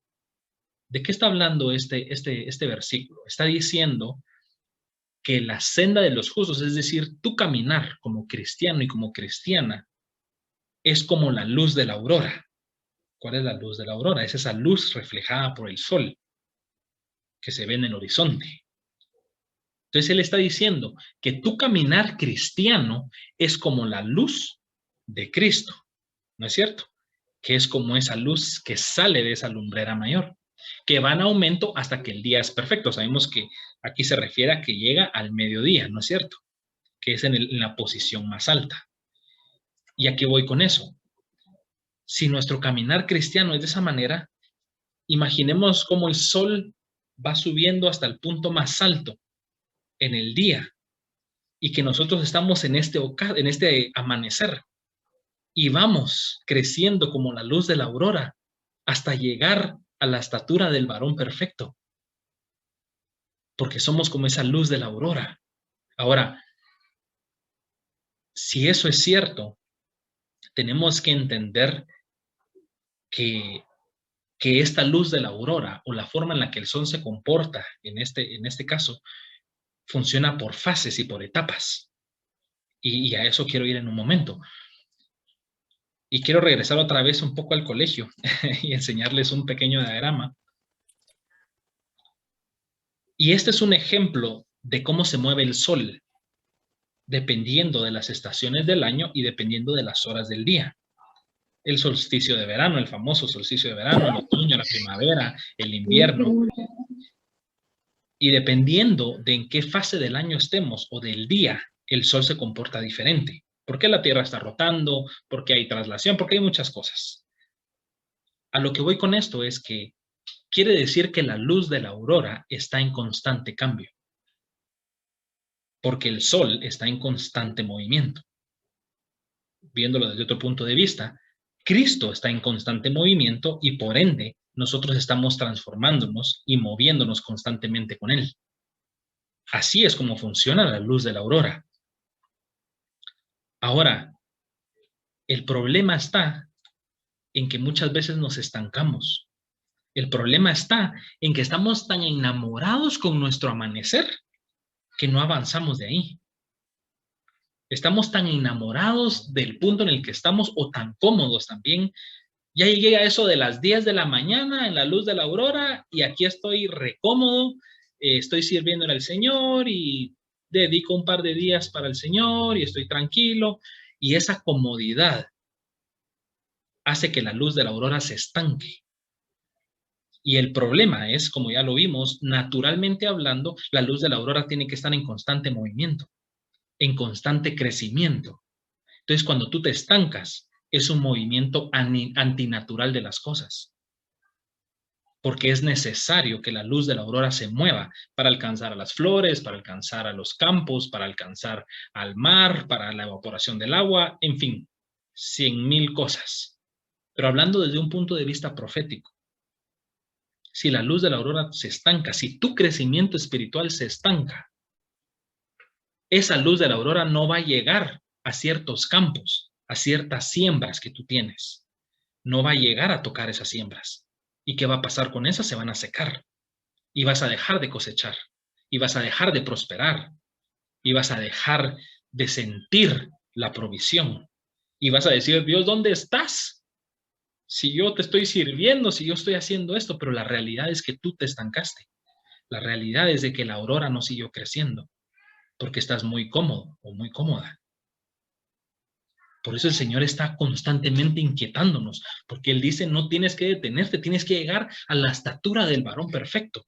Speaker 2: ¿de qué está hablando este versículo? Está diciendo que la senda de los justos, es decir, tu caminar como cristiano y como cristiana, es como la luz de la aurora. ¿Cuál es la luz de la aurora? Es esa luz reflejada por el sol que se ve en el horizonte. Entonces él está diciendo que tu caminar cristiano es como la luz de Cristo, ¿no es cierto? Que es como esa luz que sale de esa lumbrera mayor, que va en aumento hasta que el día es perfecto. Sabemos que aquí se refiere a que llega al mediodía, ¿no es cierto? Que es en la posición más alta. ¿Y a qué voy con eso? Si nuestro caminar cristiano es de esa manera, imaginemos cómo el sol va subiendo hasta el punto más alto en el día y que nosotros estamos en este amanecer y vamos creciendo como la luz de la aurora hasta llegar a la estatura del varón perfecto, porque somos como esa luz de la aurora. Ahora, si eso es cierto, tenemos que entender que esta luz de la aurora o la forma en la que el sol se comporta en este caso funciona por fases y por etapas. Y a eso quiero ir en un momento. Y quiero regresar otra vez un poco al colegio y enseñarles un pequeño diagrama. Y este es un ejemplo de cómo se mueve el sol, dependiendo de las estaciones del año y dependiendo de las horas del día. El solsticio de verano, el famoso solsticio de verano, el otoño, la primavera, el invierno. Y dependiendo de en qué fase del año estemos o del día, el sol se comporta diferente. ¿Por qué la Tierra está rotando? ¿Por qué hay traslación? Porque hay muchas cosas. A lo que voy con esto es que quiere decir que la luz de la aurora está en constante cambio, porque el sol está en constante movimiento. Viéndolo desde otro punto de vista, Cristo está en constante movimiento y por ende nosotros estamos transformándonos y moviéndonos constantemente con Él. Así es como funciona la luz de la aurora. Ahora, el problema está en que muchas veces nos estancamos. El problema está en que estamos tan enamorados con nuestro amanecer que no avanzamos de ahí. Estamos tan enamorados del punto en el que estamos o tan cómodos también. Ya llegué a eso de las 10 de la mañana en la luz de la aurora y aquí estoy recómodo, estoy sirviendo al Señor y dedico un par de días para el Señor y estoy tranquilo. Y esa comodidad hace que la luz de la aurora se estanque. Y el problema es, como ya lo vimos, naturalmente hablando, la luz de la aurora tiene que estar en constante movimiento, en constante crecimiento. Entonces, cuando tú te estancas, es un movimiento antinatural de las cosas. Porque es necesario que la luz de la aurora se mueva para alcanzar a las flores, para alcanzar a los campos, para alcanzar al mar, para la evaporación del agua, en fin, 100,000 cosas. Pero hablando desde un punto de vista profético, si la luz de la aurora se estanca, si tu crecimiento espiritual se estanca, esa luz de la aurora no va a llegar a ciertos campos, a ciertas siembras que tú tienes. No va a llegar a tocar esas siembras. ¿Y qué va a pasar con esas? Se van a secar. Y vas a dejar de cosechar. Y vas a dejar de prosperar. y vas a dejar de sentir la provisión. Y vas a decir, Dios, ¿dónde estás? Si yo te estoy sirviendo, si yo estoy haciendo esto, pero la realidad es que tú te estancaste. La realidad es de que la aurora no siguió creciendo porque estás muy cómodo o muy cómoda. Por eso el Señor está constantemente inquietándonos, porque Él dice, no tienes que detenerte, tienes que llegar a la estatura del varón perfecto.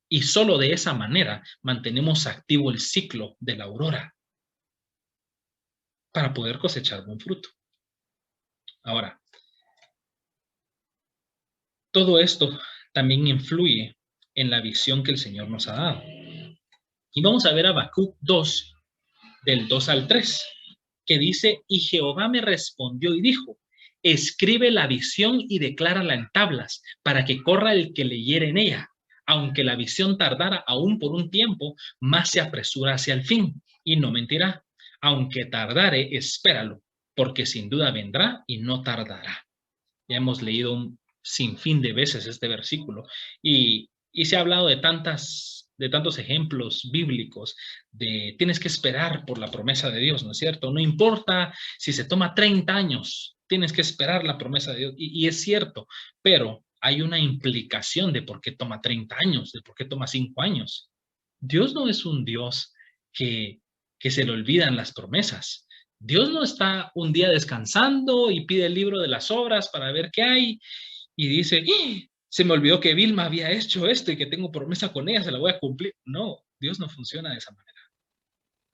Speaker 2: Y solo de esa manera mantenemos activo el ciclo de la aurora para poder cosechar buen fruto. Ahora, todo esto también influye en la visión que el Señor nos ha dado. Y vamos a ver Habacuc 2, del 2 al 3, que dice, y Jehová me respondió y dijo, escribe la visión y declárala en tablas, para que corra el que leyere en ella. Aunque la visión tardara aún por un tiempo, más se apresura hacia el fin, y no mentirá. Aunque tardare, espéralo, porque sin duda vendrá y no tardará. Ya hemos leído un sinfín de veces este versículo y se ha hablado de tantos ejemplos bíblicos de tienes que esperar por la promesa de Dios, ¿no es cierto? No importa si se toma 30 años, tienes que esperar la promesa de Dios. Y es cierto, pero hay una implicación de por qué toma 30 años, de por qué toma 5 años. Dios no es un Dios que se le olvidan las promesas. Dios no está un día descansando y pide el libro de las obras para ver qué hay y dice, se me olvidó que Vilma había hecho esto y que tengo promesa con ella, se la voy a cumplir. No, Dios no funciona de esa manera.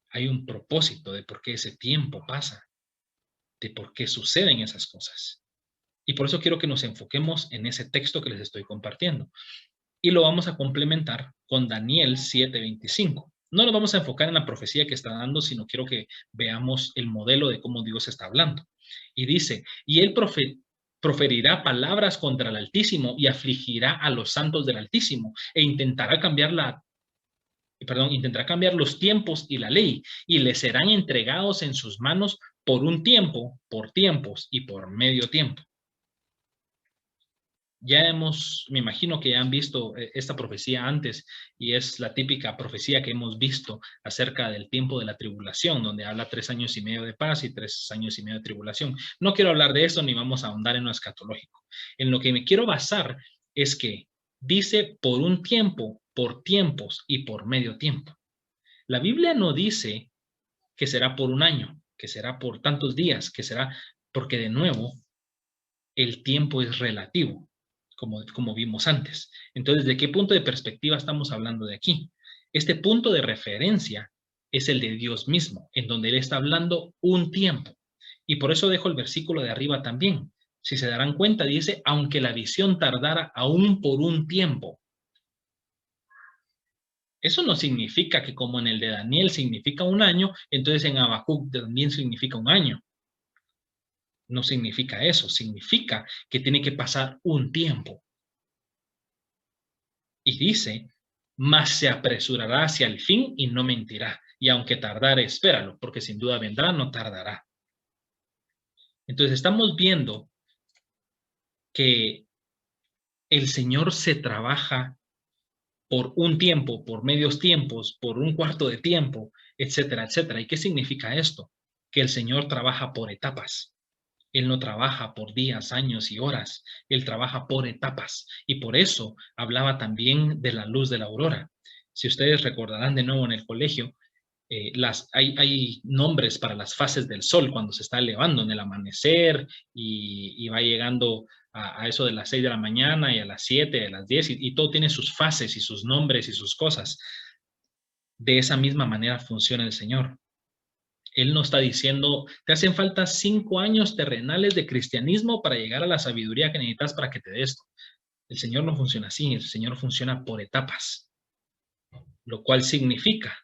Speaker 2: Hay un propósito de por qué ese tiempo pasa, de por qué suceden esas cosas. Y por eso quiero que nos enfoquemos en ese texto que les estoy compartiendo. Y lo vamos a complementar con Daniel 7:25. No nos vamos a enfocar en la profecía que está dando, sino quiero que veamos el modelo de cómo Dios está hablando. Y dice, y él proferirá palabras contra el Altísimo y afligirá a los santos del Altísimo e intentará cambiar los tiempos y la ley, y les serán entregados en sus manos por un tiempo, por tiempos y por medio tiempo. Me imagino que ya han visto esta profecía antes y es la típica profecía que hemos visto acerca del tiempo de la tribulación, donde habla 3 años y medio de paz y 3 años y medio de tribulación. No quiero hablar de eso ni vamos a ahondar en lo escatológico. En lo que me quiero basar es que dice por un tiempo, por tiempos y por medio tiempo. La Biblia no dice que será por un año, que será por tantos días, que será porque de nuevo el tiempo es relativo. Como vimos antes. Entonces, ¿de qué punto de perspectiva estamos hablando de aquí? Este punto de referencia es el de Dios mismo, en donde Él está hablando un tiempo. Y por eso dejo el versículo de arriba también. Si se darán cuenta, dice, aunque la visión tardara aún por un tiempo. Eso no significa que como en el de Daniel significa un año, entonces en Habacuc también significa un año. No significa eso, significa que tiene que pasar un tiempo. Y dice, mas se apresurará hacia el fin y no mentirá. Y aunque tardare, espéralo, porque sin duda vendrá, no tardará. Entonces estamos viendo que el Señor se trabaja por un tiempo, por medios tiempos, por un cuarto de tiempo, etcétera, etcétera. ¿Y qué significa esto? Que el Señor trabaja por etapas. Él no trabaja por días, años y horas. Él trabaja por etapas. Y por eso hablaba también de la luz de la aurora. Si ustedes recordarán de nuevo en el colegio, hay nombres para las fases del sol cuando se está elevando en el amanecer y va llegando a eso de las 6 de la mañana y a las 7, a las 10 y todo tiene sus fases y sus nombres y sus cosas. De esa misma manera funciona el Señor. Él no está diciendo, te hacen falta 5 años terrenales de cristianismo para llegar a la sabiduría que necesitas para que te dé esto. El Señor no funciona así, el Señor funciona por etapas, lo cual significa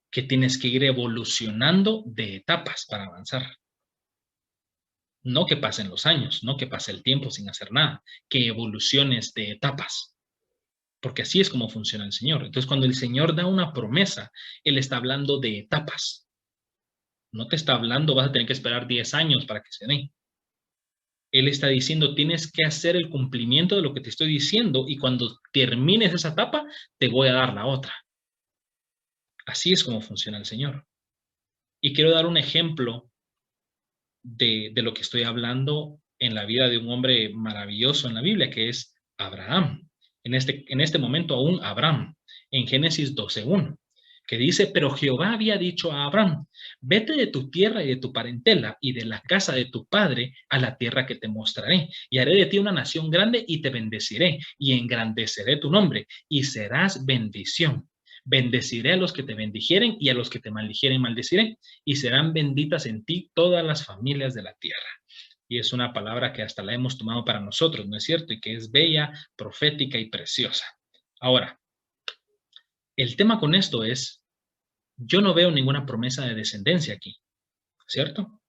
Speaker 2: que tienes que ir evolucionando de etapas para avanzar. No que pasen los años, no que pase el tiempo sin hacer nada, que evoluciones de etapas. Porque así es como funciona el Señor. Entonces, cuando el Señor da una promesa, Él está hablando de etapas. No te está hablando, vas a tener que esperar 10 años para que se dé. Él está diciendo, tienes que hacer el cumplimiento de lo que te estoy diciendo y cuando termines esa etapa, te voy a dar la otra. Así es como funciona el Señor. Y quiero dar un ejemplo de lo que estoy hablando en la vida de un hombre maravilloso en la Biblia, que es Abraham. En este momento aún Abraham, en Génesis 12:1, que dice, pero Jehová había dicho a Abraham, vete de tu tierra y de tu parentela y de la casa de tu padre a la tierra que te mostraré, y haré de ti una nación grande y te bendeciré, y engrandeceré tu nombre, y serás bendición. Bendeciré a los que te bendijeren y a los que te maldijeren maldeciré, y serán benditas en ti todas las familias de la tierra. Y es una palabra que hasta la hemos tomado para nosotros, ¿no es cierto? Y que es bella, profética y preciosa. Ahora, el tema con esto es, yo no veo ninguna promesa de descendencia aquí, ¿cierto?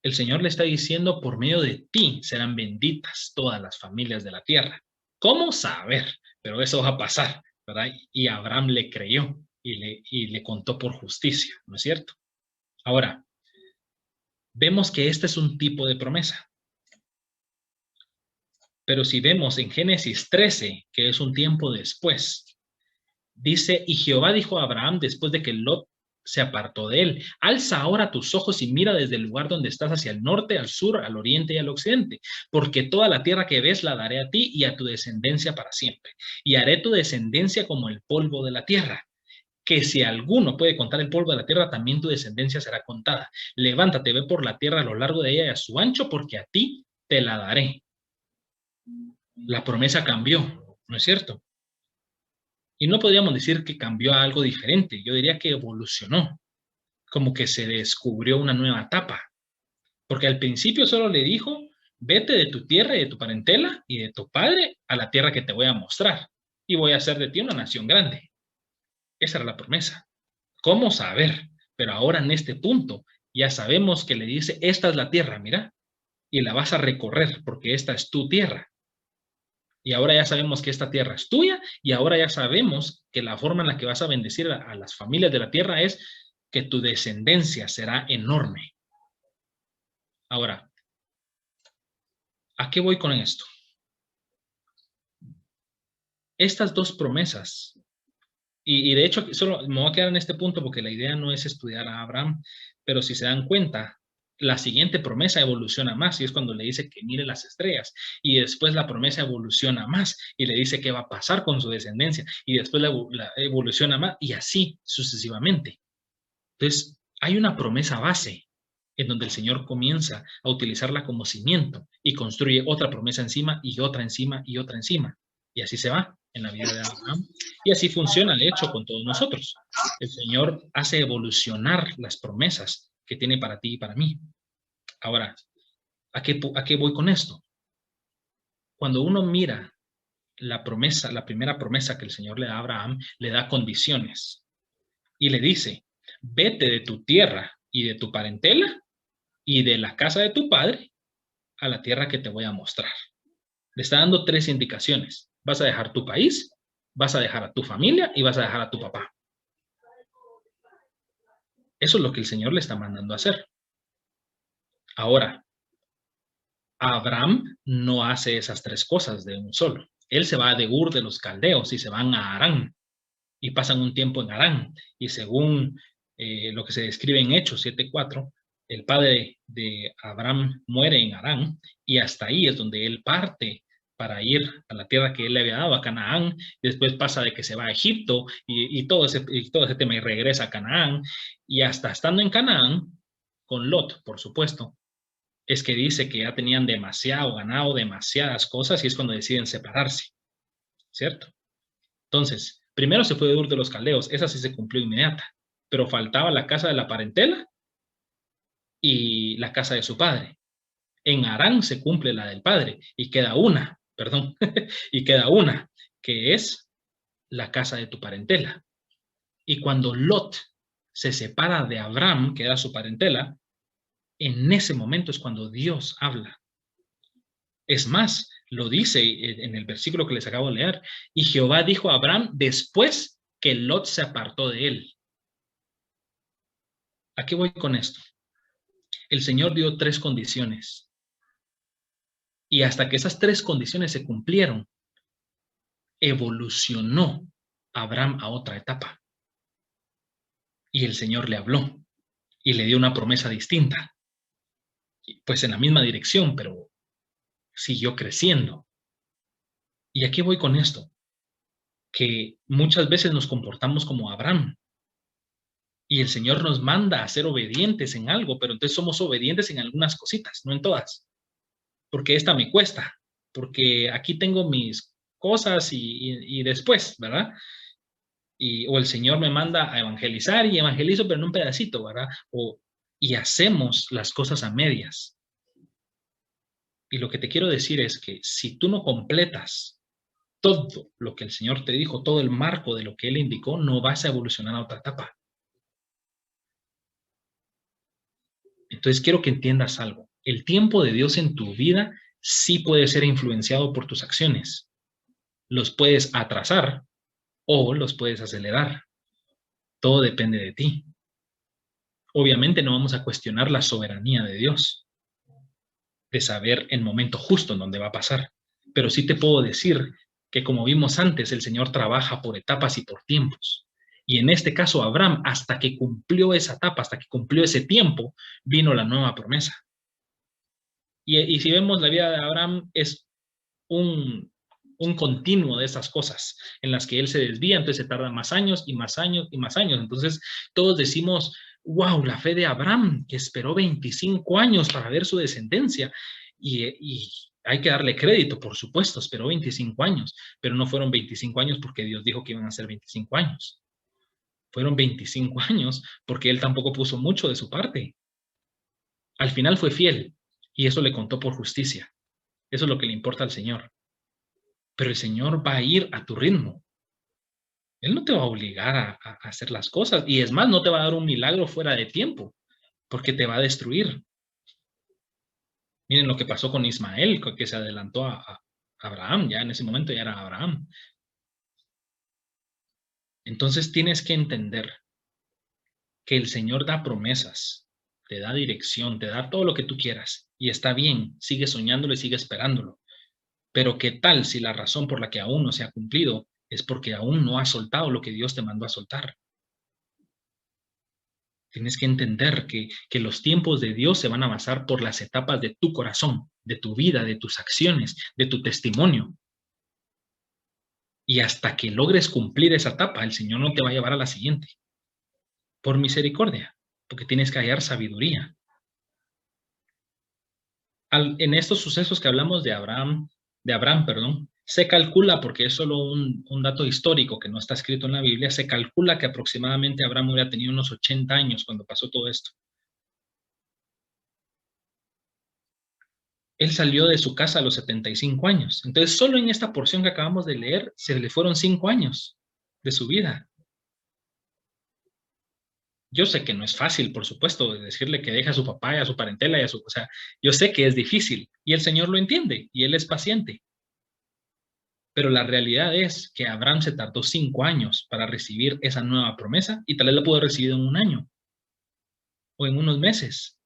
Speaker 2: El Señor le está diciendo, por medio de ti serán benditas todas las familias de la tierra. ¿Cómo saber? Pero eso va a pasar, ¿verdad? Y Abraham le creyó y le contó por justicia, ¿no es cierto? Ahora, vemos que este es un tipo de promesa. Pero si vemos en Génesis 13, que es un tiempo después, dice, y Jehová dijo a Abraham después de que Lot se apartó de él, alza ahora tus ojos y mira desde el lugar donde estás hacia el norte, al sur, al oriente y al occidente, porque toda la tierra que ves la daré a ti y a tu descendencia para siempre, y haré tu descendencia como el polvo de la tierra, que si alguno puede contar el polvo de la tierra, también tu descendencia será contada. Levántate, ve por la tierra a lo largo de ella y a su ancho, porque a ti te la daré. La promesa cambió, ¿no es cierto? Y no podríamos decir que cambió a algo diferente, yo diría que evolucionó, como que se descubrió una nueva etapa, porque al principio solo le dijo, vete de tu tierra y de tu parentela y de tu padre a la tierra que te voy a mostrar, y voy a hacer de ti una nación grande. Esa era la promesa. ¿Cómo saber? Pero ahora en este punto ya sabemos que le dice, esta es la tierra, mira, y la vas a recorrer porque esta es tu tierra. Y ahora ya sabemos que esta tierra es tuya y ahora ya sabemos que la forma en la que vas a bendecir a las familias de la tierra es que tu descendencia será enorme. Ahora, ¿a qué voy con esto? Estas dos promesas, y de hecho solo me voy a quedar en este punto porque la idea no es estudiar a Abraham, pero si se dan cuenta, la siguiente promesa evoluciona más y es cuando le dice que mire las estrellas y después la promesa evoluciona más y le dice qué va a pasar con su descendencia y después la evoluciona más y así sucesivamente. Entonces, hay una promesa base en donde el Señor comienza a utilizarla como cimiento y construye otra promesa encima y otra encima y otra encima. Y así se va en la vida de Abraham. Y así funciona, de hecho, con todos nosotros. El Señor hace evolucionar las promesas que tiene para ti y para mí. Ahora, ¿a qué voy con esto? Cuando uno mira la promesa, la primera promesa que el Señor le da a Abraham, le da condiciones y le dice, vete de tu tierra y de tu parentela y de la casa de tu padre a la tierra que te voy a mostrar. Le está dando tres indicaciones. Vas a dejar tu país, vas a dejar a tu familia y vas a dejar a tu papá. Eso es lo que el Señor le está mandando a hacer. Ahora, Abraham no hace esas tres cosas de un solo. Él se va de Ur de los Caldeos y se van a Harán y pasan un tiempo en Harán. Y según lo que se describe en Hechos 7:4, el padre de Abraham muere en Harán y hasta ahí es donde él parte para ir a la tierra que él le había dado, a Canaán. Y después pasa de que se va a Egipto y todo ese tema y regresa a Canaán. Y hasta estando en Canaán, con Lot, por supuesto, es que dice que ya tenían demasiado ganado, demasiadas cosas y es cuando deciden separarse, ¿cierto? Entonces, primero se fue de Ur de los Caldeos, esa sí se cumplió inmediata, pero faltaba la casa de la parentela y la casa de su padre. En Harán se cumple la del padre y queda una, perdón, y queda una, que es la casa de tu parentela. Y cuando Lot se separa de Abraham, que era su parentela, en ese momento es cuando Dios habla. Es más, lo dice en el versículo que les acabo de leer, y Jehová dijo a Abraham después que Lot se apartó de él. ¿A qué voy con esto? El Señor dio tres condiciones. Y hasta que esas tres condiciones se cumplieron, evolucionó Abraham a otra etapa. Y el Señor le habló y le dio una promesa distinta. Pues en la misma dirección, pero siguió creciendo. ¿Y a qué voy con esto? Que muchas veces nos comportamos como Abraham. Y el Señor nos manda a ser obedientes en algo, pero entonces somos obedientes en algunas cositas, no en todas. Porque esta me cuesta, porque aquí tengo mis cosas y después, ¿verdad? O el Señor me manda a evangelizar y evangelizo, pero en un pedacito, ¿verdad? Y hacemos las cosas a medias. Y lo que te quiero decir es que si tú no completas todo lo que el Señor te dijo, todo el marco de lo que Él indicó, no vas a evolucionar a otra etapa. Entonces quiero que entiendas algo. El tiempo de Dios en tu vida sí puede ser influenciado por tus acciones. Los puedes atrasar o los puedes acelerar. Todo depende de ti. Obviamente no vamos a cuestionar la soberanía de Dios, de saber el momento justo en donde va a pasar. Pero sí te puedo decir que, como vimos antes, el Señor trabaja por etapas y por tiempos. Y en este caso, Abraham, hasta que cumplió esa etapa, hasta que cumplió ese tiempo, vino la nueva promesa. Y si vemos la vida de Abraham, es un continuo de esas cosas en las que él se desvía, entonces se tarda más años y más años y más años. Entonces todos decimos, wow, la fe de Abraham, que esperó 25 años para ver su descendencia. Y hay que darle crédito, por supuesto, esperó 25 años, pero no fueron 25 años porque Dios dijo que iban a ser 25 años. Fueron 25 años porque él tampoco puso mucho de su parte. Al final fue fiel y eso le contó por justicia. Eso es lo que le importa al Señor. Pero el Señor va a ir a tu ritmo. Él no te va a obligar a hacer las cosas. Y es más, no te va a dar un milagro fuera de tiempo, porque te va a destruir. Miren lo que pasó con Ismael, que se adelantó a Abraham. Ya en ese momento ya era Abraham. Entonces tienes que entender que el Señor da promesas, te da dirección, te da todo lo que tú quieras. Y está bien, sigue soñándolo y sigue esperándolo. Pero ¿qué tal si la razón por la que aún no se ha cumplido es porque aún no has soltado lo que Dios te mandó a soltar? Tienes que entender que los tiempos de Dios se van a basar por las etapas de tu corazón, de tu vida, de tus acciones, de tu testimonio. Y hasta que logres cumplir esa etapa, el Señor no te va a llevar a la siguiente. Por misericordia, porque tienes que hallar sabiduría. En estos sucesos que hablamos de Abraham, se calcula, porque es solo un dato histórico que no está escrito en la Biblia, se calcula que aproximadamente Abraham hubiera tenido unos 80 años cuando pasó todo esto. Él salió de su casa a los 75 años. Entonces, solo en esta porción que acabamos de leer, se le fueron 5 años de su vida. Yo sé que no es fácil, por supuesto, decirle que deje a su papá y a su parentela o sea, yo sé que es difícil y el Señor lo entiende y Él es paciente. Pero la realidad es que Abraham se tardó 5 años para recibir esa nueva promesa y tal vez la pudo recibir en un año o en unos meses.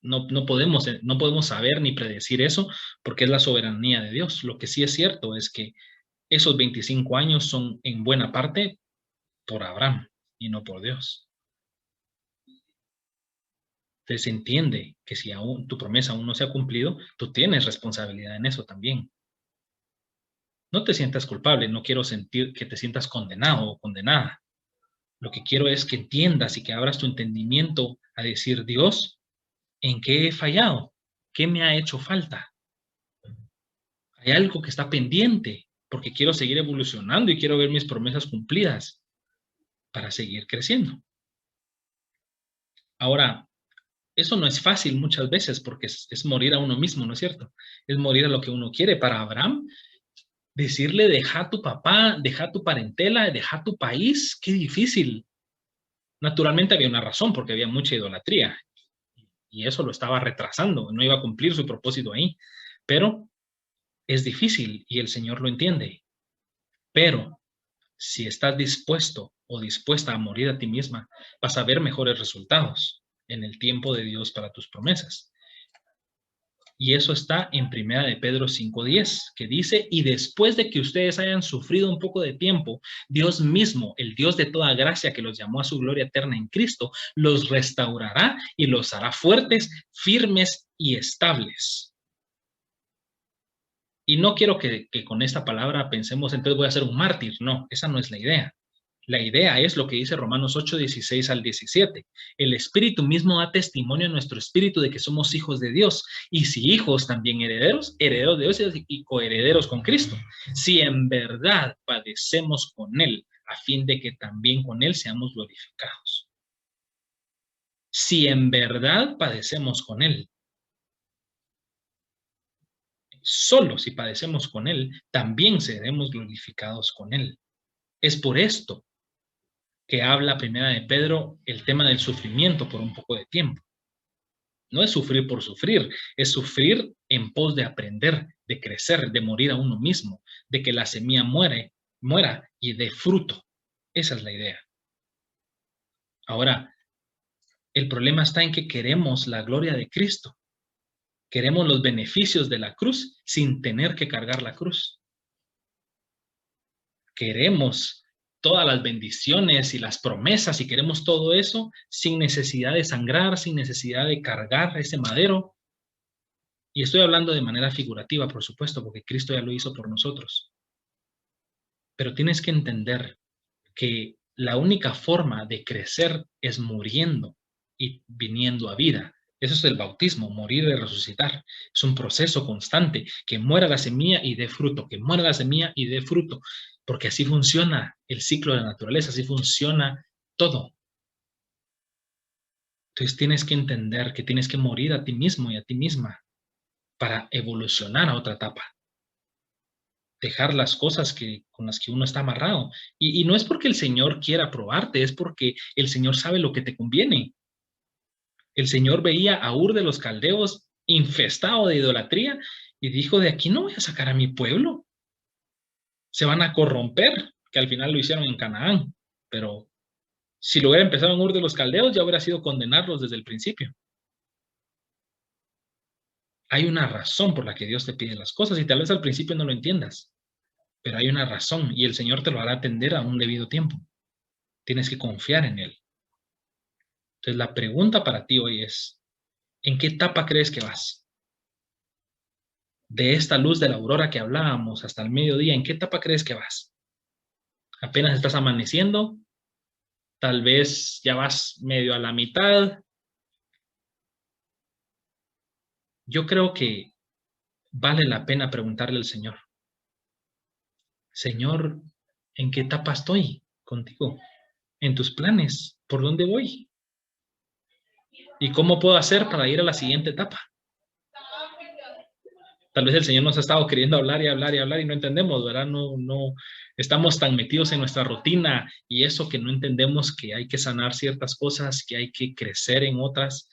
Speaker 2: No podemos saber ni predecir eso porque es la soberanía de Dios. Lo que sí es cierto es que esos 25 años son en buena parte por Abraham y no por Dios. Entonces entiende que si aún tu promesa aún no se ha cumplido, tú tienes responsabilidad en eso también. No te sientas culpable, no quiero sentir que te sientas condenado o condenada. Lo que quiero es que entiendas y que abras tu entendimiento a decir, Dios, ¿en qué he fallado? ¿Qué me ha hecho falta? Hay algo que está pendiente porque quiero seguir evolucionando y quiero ver mis promesas cumplidas para seguir creciendo. Ahora, eso no es fácil muchas veces porque es morir a uno mismo, ¿no es cierto? Es morir a lo que uno quiere. Para Abraham, decirle, deja a tu papá, deja a tu parentela, deja a tu país, qué difícil. Naturalmente había una razón porque había mucha idolatría y eso lo estaba retrasando, no iba a cumplir su propósito ahí. Pero es difícil y el Señor lo entiende. Pero si estás dispuesto o dispuesta a morir a ti misma, vas a ver mejores resultados en el tiempo de Dios para tus promesas. Y eso está en 1 de Pedro 5:10, que dice, y después de que ustedes hayan sufrido un poco de tiempo, Dios mismo, el Dios de toda gracia que los llamó a su gloria eterna en Cristo, los restaurará y los hará fuertes, firmes y estables. Y no quiero que con esta palabra pensemos, entonces voy a ser un mártir. No, esa no es la idea. La idea es lo que dice Romanos 8:16 al 17. El Espíritu mismo da testimonio a nuestro espíritu de que somos hijos de Dios. Y si hijos, también herederos, herederos de Dios y coherederos con Cristo. Si en verdad padecemos con Él, a fin de que también con Él seamos glorificados. Si en verdad padecemos con Él. Solo si padecemos con Él, también seremos glorificados con Él. Es por esto que habla 1 de Pedro el tema del sufrimiento por un poco de tiempo. No es sufrir por sufrir, es sufrir en pos de aprender, de crecer, de morir a uno mismo, de que la semilla muera y dé fruto. Esa es la idea. Ahora, el problema está en que queremos la gloria de Cristo. Queremos los beneficios de la cruz sin tener que cargar la cruz. Queremos todas las bendiciones y las promesas y queremos todo eso sin necesidad de sangrar, sin necesidad de cargar ese madero. Y estoy hablando de manera figurativa, por supuesto, porque Cristo ya lo hizo por nosotros. Pero tienes que entender que la única forma de crecer es muriendo y viniendo a vida. Eso es el bautismo, morir y resucitar. Es un proceso constante, que muera la semilla y dé fruto, que muera la semilla y dé fruto, porque así funciona el ciclo de la naturaleza, así funciona todo. Entonces tienes que entender que tienes que morir a ti mismo y a ti misma para evolucionar a otra etapa. Dejar las cosas con las que uno está amarrado. Y no es porque el Señor quiera probarte, es porque el Señor sabe lo que te conviene. El Señor veía a Ur de los Caldeos infestado de idolatría y dijo, de aquí no voy a sacar a mi pueblo. Se van a corromper, que al final lo hicieron en Canaán. Pero si lo hubiera empezado en Ur de los Caldeos, ya hubiera sido condenarlos desde el principio. Hay una razón por la que Dios te pide las cosas y tal vez al principio no lo entiendas. Pero hay una razón y el Señor te lo hará atender a un debido tiempo. Tienes que confiar en Él. Entonces la pregunta para ti hoy es, ¿en qué etapa crees que vas? De esta luz de la aurora que hablábamos hasta el mediodía, ¿en qué etapa crees que vas? ¿Apenas estás amaneciendo? Tal vez ya vas medio a la mitad. Yo creo que vale la pena preguntarle al Señor. Señor, ¿en qué etapa estoy contigo? ¿En tus planes? ¿Por dónde voy? ¿Y cómo puedo hacer para ir a la siguiente etapa? Tal vez el Señor nos ha estado queriendo hablar y hablar y hablar y no entendemos, ¿verdad? No estamos tan metidos en nuestra rutina y eso que no entendemos que hay que sanar ciertas cosas, que hay que crecer en otras.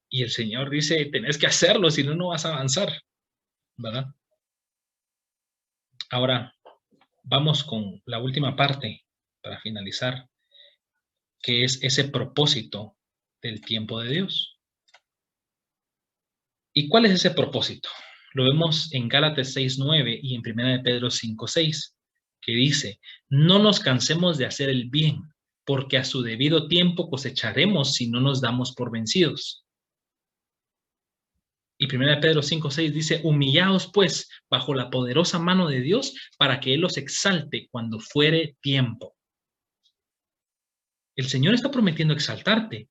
Speaker 2: Y el Señor dice, tenés que hacerlo, si no, no vas a avanzar, ¿verdad? Ahora, vamos con la última parte para finalizar, que es ese propósito del tiempo de Dios. ¿Y cuál es ese propósito? Lo vemos en Gálatas 6:9 y en 1 de Pedro 5:6, que dice, no nos cansemos de hacer el bien, porque a su debido tiempo cosecharemos si no nos damos por vencidos. Y 1 de Pedro 5:6 dice, humillaos pues bajo la poderosa mano de Dios para que Él los exalte cuando fuere tiempo. El Señor está prometiendo exaltarte.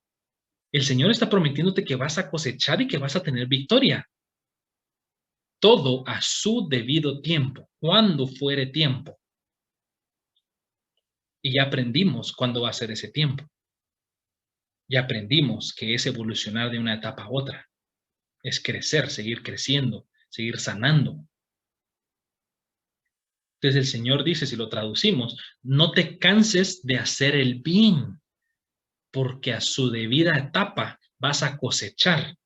Speaker 2: El Señor está prometiéndote que vas a cosechar y que vas a tener victoria. Todo a su debido tiempo, cuando fuere tiempo. Y ya aprendimos cuándo va a ser ese tiempo. Ya aprendimos que es evolucionar de una etapa a otra. Es crecer, seguir creciendo, seguir sanando. Entonces el Señor dice, si lo traducimos, no te canses de hacer el bien, porque a su debida etapa vas a cosechar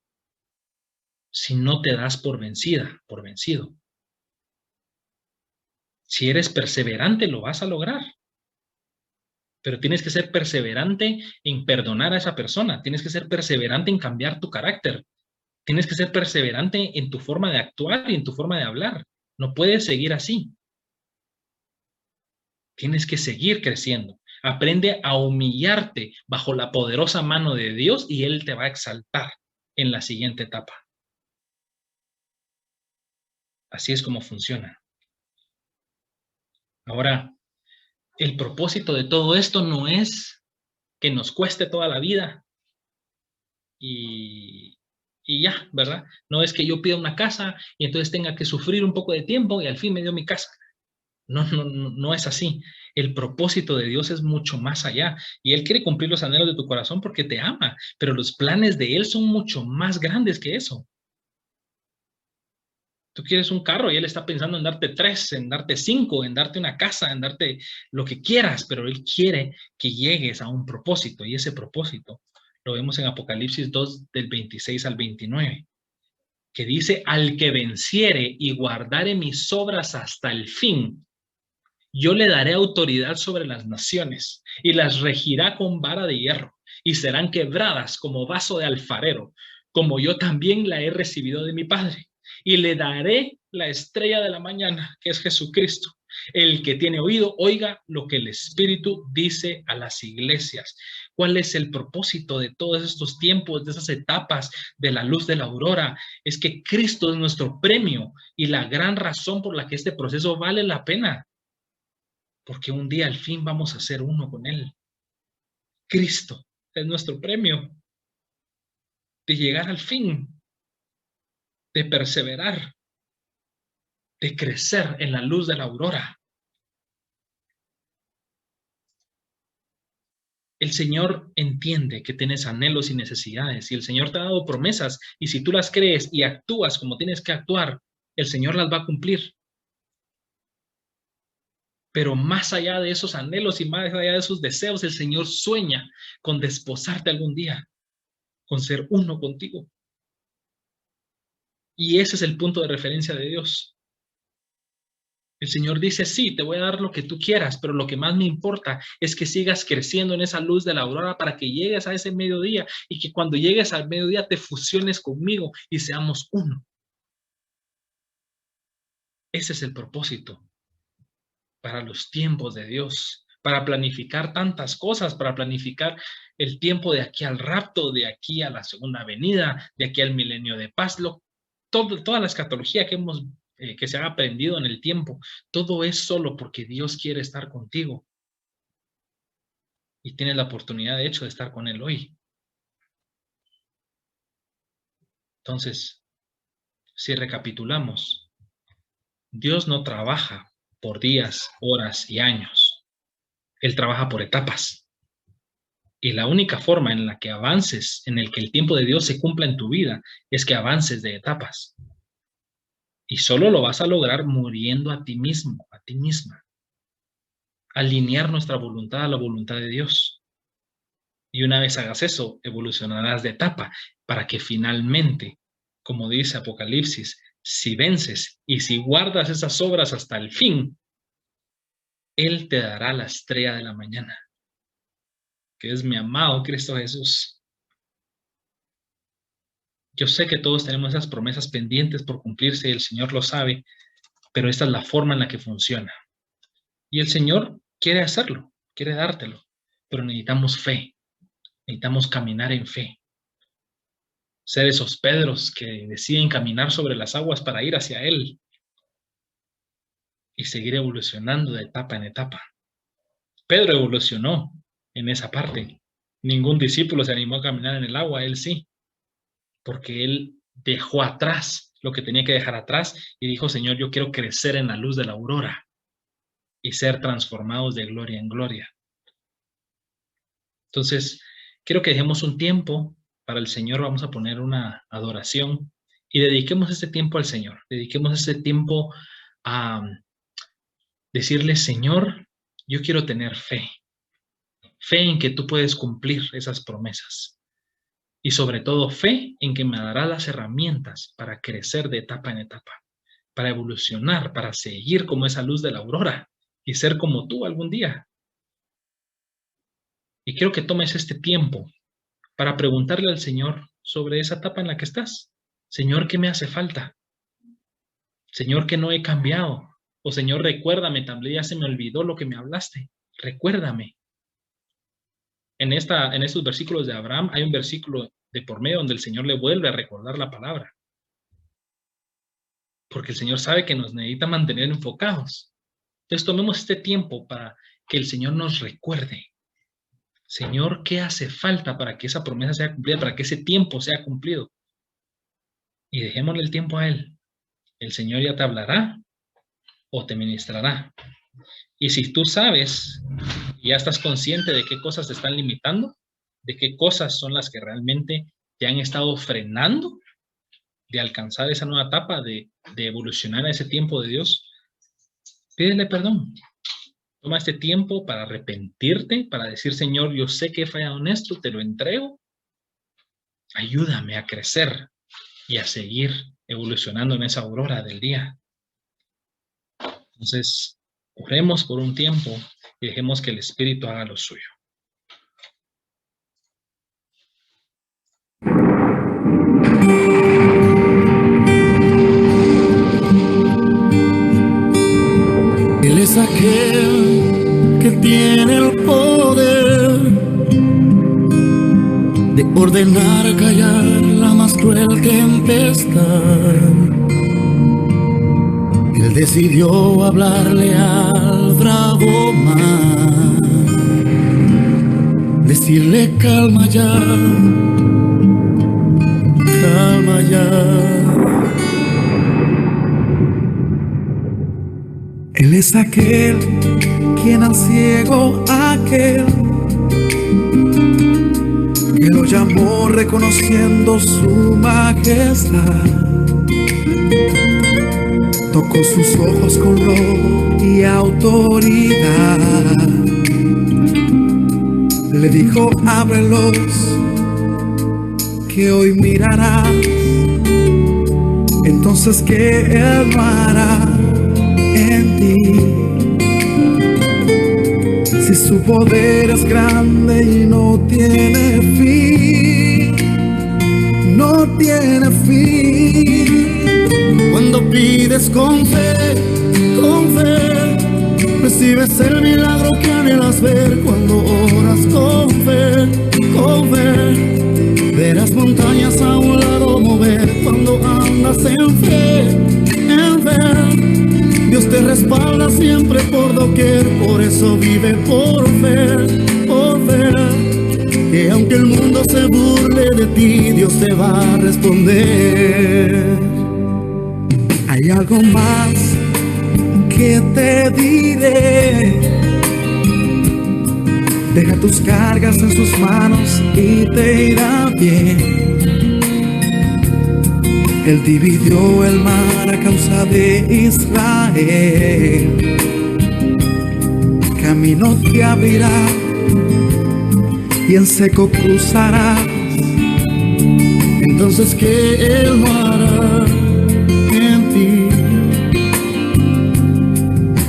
Speaker 2: si no te das por vencida, por vencido. Si eres perseverante, lo vas a lograr. Pero tienes que ser perseverante en perdonar a esa persona. Tienes que ser perseverante en cambiar tu carácter. Tienes que ser perseverante en tu forma de actuar y en tu forma de hablar. No puedes seguir así. Tienes que seguir creciendo. Aprende a humillarte bajo la poderosa mano de Dios y Él te va a exaltar en la siguiente etapa. Así es como funciona. Ahora, el propósito de todo esto no es que nos cueste toda la vida y ya, ¿verdad? No es que yo pida una casa y entonces tenga que sufrir un poco de tiempo y al fin me dio mi casa. No es así. El propósito de Dios es mucho más allá y Él quiere cumplir los anhelos de tu corazón porque te ama, pero los planes de Él son mucho más grandes que eso. Tú quieres un carro y Él está pensando en darte 3, en darte 5, en darte una casa, en darte lo que quieras, pero Él quiere que llegues a un propósito y ese propósito lo vemos en Apocalipsis 2 del 26 al 29, que dice, al que venciere y guardare mis obras hasta el fin, yo le daré autoridad sobre las naciones y las regirá con vara de hierro y serán quebradas como vaso de alfarero, como yo también la he recibido de mi Padre. Y le daré la estrella de la mañana, que es Jesucristo. El que tiene oído, oiga lo que el Espíritu dice a las iglesias. ¿Cuál es el propósito de todos estos tiempos, de esas etapas de la luz de la aurora? Es que Cristo es nuestro premio y la gran razón por la que este proceso vale la pena. Porque un día al fin vamos a ser uno con Él. Cristo es nuestro premio de llegar al fin, de perseverar, de crecer en la luz de la aurora. El Señor entiende que tienes anhelos y necesidades y el Señor te ha dado promesas y si tú las crees y actúas como tienes que actuar, el Señor las va a cumplir. Pero más allá de esos anhelos y más allá de esos deseos, el Señor sueña con desposarte algún día, con ser uno contigo. Y ese es el punto de referencia de Dios. El Señor dice, sí, te voy a dar lo que tú quieras, pero lo que más me importa es que sigas creciendo en esa luz de la aurora para que llegues a ese mediodía y que cuando llegues al mediodía te fusiones conmigo y seamos uno. Ese es el propósito para los tiempos de Dios, para planificar tantas cosas, para planificar el tiempo de aquí al rapto, de aquí a la segunda venida, de aquí al milenio de paz, toda la escatología que se ha aprendido en el tiempo, todo es solo porque Dios quiere estar contigo. Y tienes la oportunidad, de hecho, de estar con Él hoy. Entonces, si recapitulamos, Dios no trabaja por días, horas y años. Él trabaja por etapas. Y la única forma en la que avances, en el que el tiempo de Dios se cumpla en tu vida, es que avances de etapas. Y solo lo vas a lograr muriendo a ti mismo, a ti misma. Alinear nuestra voluntad a la voluntad de Dios. Y una vez hagas eso, evolucionarás de etapa para que finalmente, como dice Apocalipsis, si vences y si guardas esas obras hasta el fin, Él te dará la estrella de la mañana, que es mi amado Cristo Jesús. Yo sé que todos tenemos esas promesas pendientes por cumplirse y el Señor lo sabe, pero esta es la forma en la que funciona. Y el Señor quiere hacerlo, quiere dártelo, pero necesitamos fe, necesitamos caminar en fe. Ser esos Pedros que deciden caminar sobre las aguas para ir hacia Él y seguir evolucionando de etapa en etapa. Pedro evolucionó en esa parte. Ningún discípulo se animó a caminar en el agua, él sí, porque él dejó atrás lo que tenía que dejar atrás y dijo, Señor, yo quiero crecer en la luz de la aurora y ser transformados de gloria en gloria. Entonces, quiero que dejemos un tiempo para el Señor, vamos a poner una adoración y dediquemos este tiempo al Señor, dediquemos este tiempo a decirle, Señor, yo quiero tener fe, fe en que tú puedes cumplir esas promesas y sobre todo fe en que me dará las herramientas para crecer de etapa en etapa, para evolucionar, para seguir como esa luz de la aurora y ser como tú algún día. Y quiero que tomes este tiempo para preguntarle al Señor sobre esa etapa en la que estás. Señor, ¿qué me hace falta? Señor, que no he cambiado. O Señor, recuérdame, también ya se me olvidó lo que me hablaste. Recuérdame. En estos versículos de Abraham hay un versículo de por medio donde el Señor le vuelve a recordar la palabra. Porque el Señor sabe que nos necesita mantener enfocados. Entonces tomemos este tiempo para que el Señor nos recuerde. Señor, ¿qué hace falta para que esa promesa sea cumplida, para que ese tiempo sea cumplido? Y dejémosle el tiempo a Él. El Señor ya te hablará o te ministrará. Y si tú sabes, ya estás consciente de qué cosas te están limitando, de qué cosas son las que realmente te han estado frenando de alcanzar esa nueva etapa, de evolucionar a ese tiempo de Dios, pídele perdón. Toma este tiempo para arrepentirte, para decir, Señor, yo sé que he fallado en esto, te lo entrego. Ayúdame a crecer y a seguir evolucionando en esa aurora del día. Entonces, oremos por un tiempo y dejemos que el Espíritu haga lo suyo.
Speaker 4: Él es aquel que tiene el poder de ordenar callar la más cruel tempestad. Él decidió hablarle al bravo mar, decirle calma ya, calma ya. Él es aquel quien al ciego aquel que lo llamó reconociendo su majestad. Tocó sus ojos con lobo y autoridad. Le dijo, ábrelos, que hoy mirarás. Entonces que Él no hará en ti. Si su poder es grande y no tiene fin, no tiene fin. Cuando pides con fe, recibes el milagro que anhelas ver. Cuando oras con fe, verás montañas a un lado mover. Cuando andas en fe, Dios te respalda siempre por doquier. Por eso vive por fe, que aunque el mundo se burle de ti, Dios te va a responder. Hay algo más que te diré. Deja tus cargas en sus manos y te irá bien. Él dividió el mar a causa de Israel. Camino te abrirá y en seco cruzarás. Entonces que Él no hará en ti.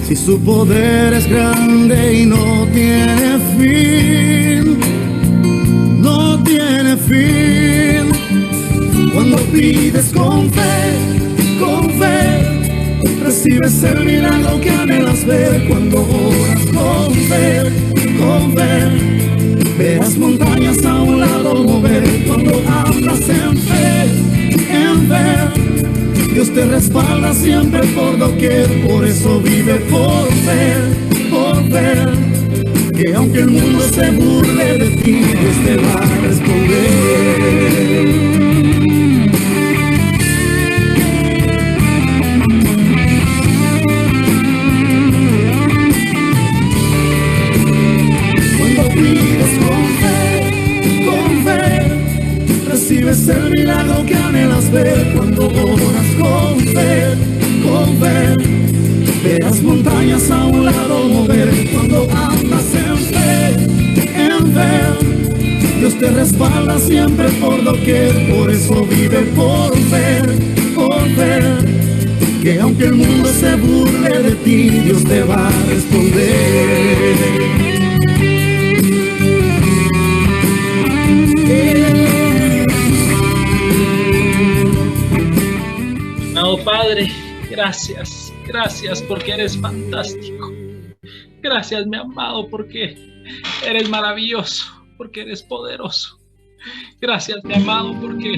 Speaker 4: Si su poder es grande y no tiene fin, no tiene fin. Cuando pides con fe, recibes el milagro que anhelas ver. Cuando oras con fe, verás montañas a un lado mover. Cuando andas en fe, Dios te respalda siempre por doquier. Por eso vive por fe, que aunque el mundo se burle de ti, Dios te va a responder. Recibes el milagro que anhelas ver. Cuando oras con fe, verás montañas a un lado mover. Cuando andas en fe, Dios te respalda siempre por doquier. Por eso vive por fe, que aunque el mundo se burle de ti, Dios te va a responder.
Speaker 2: Gracias, gracias porque eres fantástico. Gracias, mi amado, porque eres maravilloso, porque eres poderoso. Gracias, mi amado, porque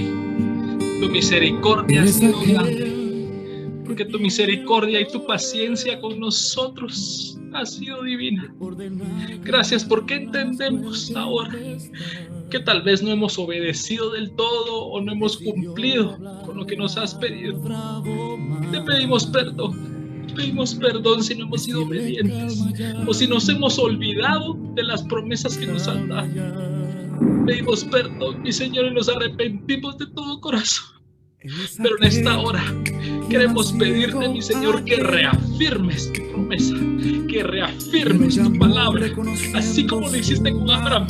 Speaker 2: tu misericordia ha sido grande, porque tu misericordia y tu paciencia con nosotros ha sido divina. Gracias porque entendemos ahora que tal vez no hemos obedecido del todo o no hemos cumplido con lo que nos has pedido. Te pedimos perdón si no hemos sido obedientes o si nos hemos olvidado de las promesas que nos han dado. Pedimos perdón, mi Señor, y nos arrepentimos de todo corazón. Pero en esta hora queremos pedirte, mi Señor, que reafirmes tu promesa, que reafirmes tu palabra, así como lo hiciste con Abraham,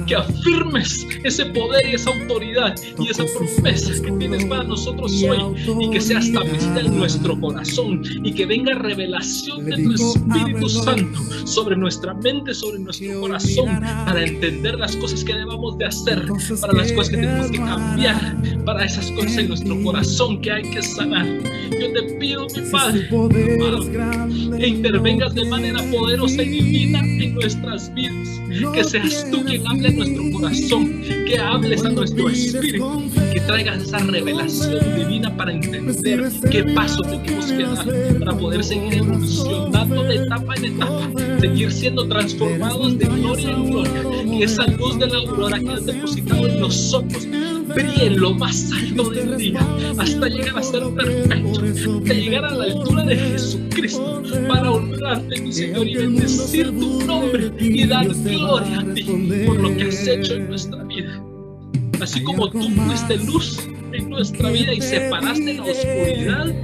Speaker 2: que afirmes ese poder y esa autoridad y esa promesa que tienes para nosotros hoy, y que sea establecida en nuestro corazón, y que venga revelación de tu Espíritu Santo sobre nuestra mente, sobre nuestro corazón, para entender las cosas que debamos de hacer, para las cosas que tenemos que cambiar, para esas cosas en nuestro corazón que hay que sanar. Yo te pido, mi Padre, amado, que intervengas de manera poderosa y divina en nuestras vidas, que seas tú quien hable en nuestro corazón, que hables a nuestro espíritu, que traigas esa revelación divina para entender qué paso tenemos que dar para poder seguir evolucionando de etapa en etapa, seguir siendo transformados de gloria en gloria, que esa luz de la aurora que has depositado en nosotros brille en lo más alto del día, hasta llegar a ser perfecto, hasta llegar a la altura de Jesucristo, para honrarte, mi Señor, y bendecir tu nombre y dar gloria a ti por lo que has hecho en nuestra vida. Así como tú fuiste luz en nuestra vida y separaste la oscuridad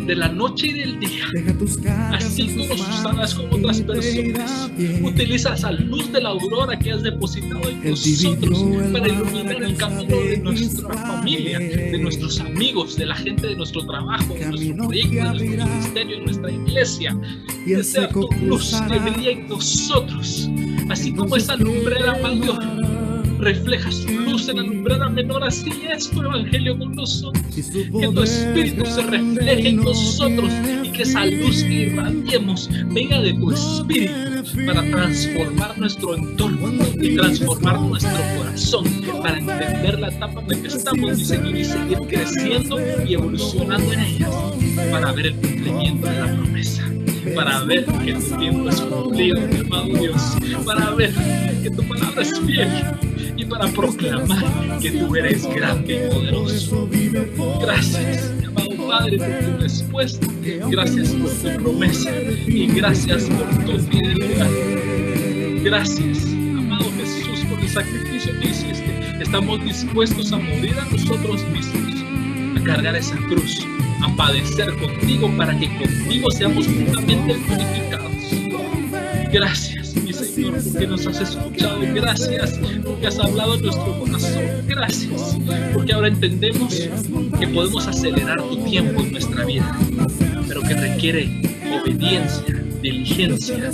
Speaker 2: de la noche y del día, así tú nos usarás con otras personas. Utiliza esa luz de la aurora que has depositado en nosotros para iluminar el camino de nuestra familia, de nuestros amigos, de la gente de nuestro trabajo, de nuestro proyecto, de nuestro ministerio, de nuestra iglesia. Que sea tu luz que brille en nosotros, así como esa lumbrera mayor refleja su luz en la lumbrera menor. Así es tu evangelio con nosotros, que tu espíritu se refleje en nosotros y que esa luz que irradiemos venga de tu espíritu para transformar nuestro entorno y transformar nuestro corazón, para entender la etapa en la que estamos, mi Señor, y seguir creciendo y evolucionando en ellas, para ver el cumplimiento de la promesa, para ver que tu tiempo es cumplido, mi amado Dios, para ver que tu palabra es fiel y para proclamar que tú eres grande y poderoso. Gracias, mi amado Padre, por tu respuesta, gracias por tu promesa y gracias por tu fidelidad. Gracias, amado Jesús, por el sacrificio que hiciste. Estamos dispuestos a morir a nosotros mismos, a cargar esa cruz, a padecer contigo, para que contigo seamos juntamente purificados. Gracias, mi Señor, porque nos has escuchado. Gracias porque has hablado en nuestro corazón. Gracias porque ahora entendemos que podemos acelerar tu tiempo en nuestra vida, pero que requiere obediencia, diligencia,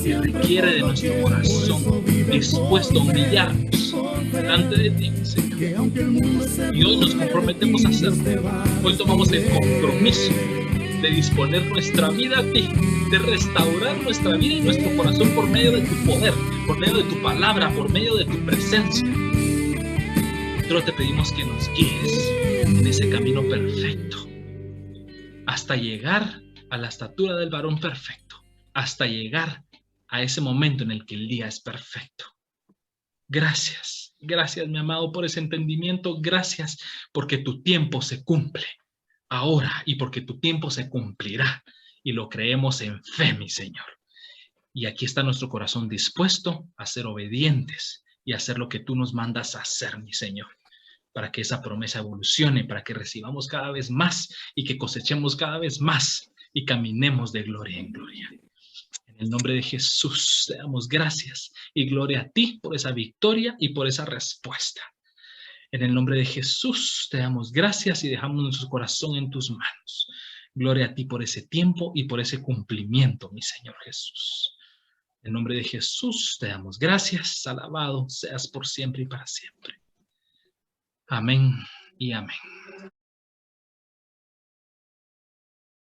Speaker 2: que requiere de nuestro corazón dispuesto a humillarnos delante de ti, mi Señor. Y hoy nos comprometemos a hacerlo. Hoy tomamos el compromiso de disponer nuestra vida a ti, de restaurar nuestra vida y nuestro corazón por medio de tu poder, por medio de tu palabra, por medio de tu presencia. Pero te pedimos que nos guíes en ese camino perfecto, hasta llegar a la estatura del varón perfecto, hasta llegar a ese momento en el que el día es perfecto. Gracias, gracias, mi amado, por ese entendimiento. Gracias porque tu tiempo se cumple ahora y porque tu tiempo se cumplirá, y lo creemos en fe, mi Señor. Y aquí está nuestro corazón dispuesto a ser obedientes y a hacer lo que tú nos mandas a hacer, mi Señor, para que esa promesa evolucione, para que recibamos cada vez más y que cosechemos cada vez más y caminemos de gloria en gloria. En el nombre de Jesús te damos gracias y gloria a ti por esa victoria y por esa respuesta. En el nombre de Jesús te damos gracias y dejamos nuestro corazón en tus manos. Gloria a ti por ese tiempo y por ese cumplimiento, mi Señor Jesús. En el nombre de Jesús te damos gracias. Alabado seas por siempre y para siempre. Amén y amén.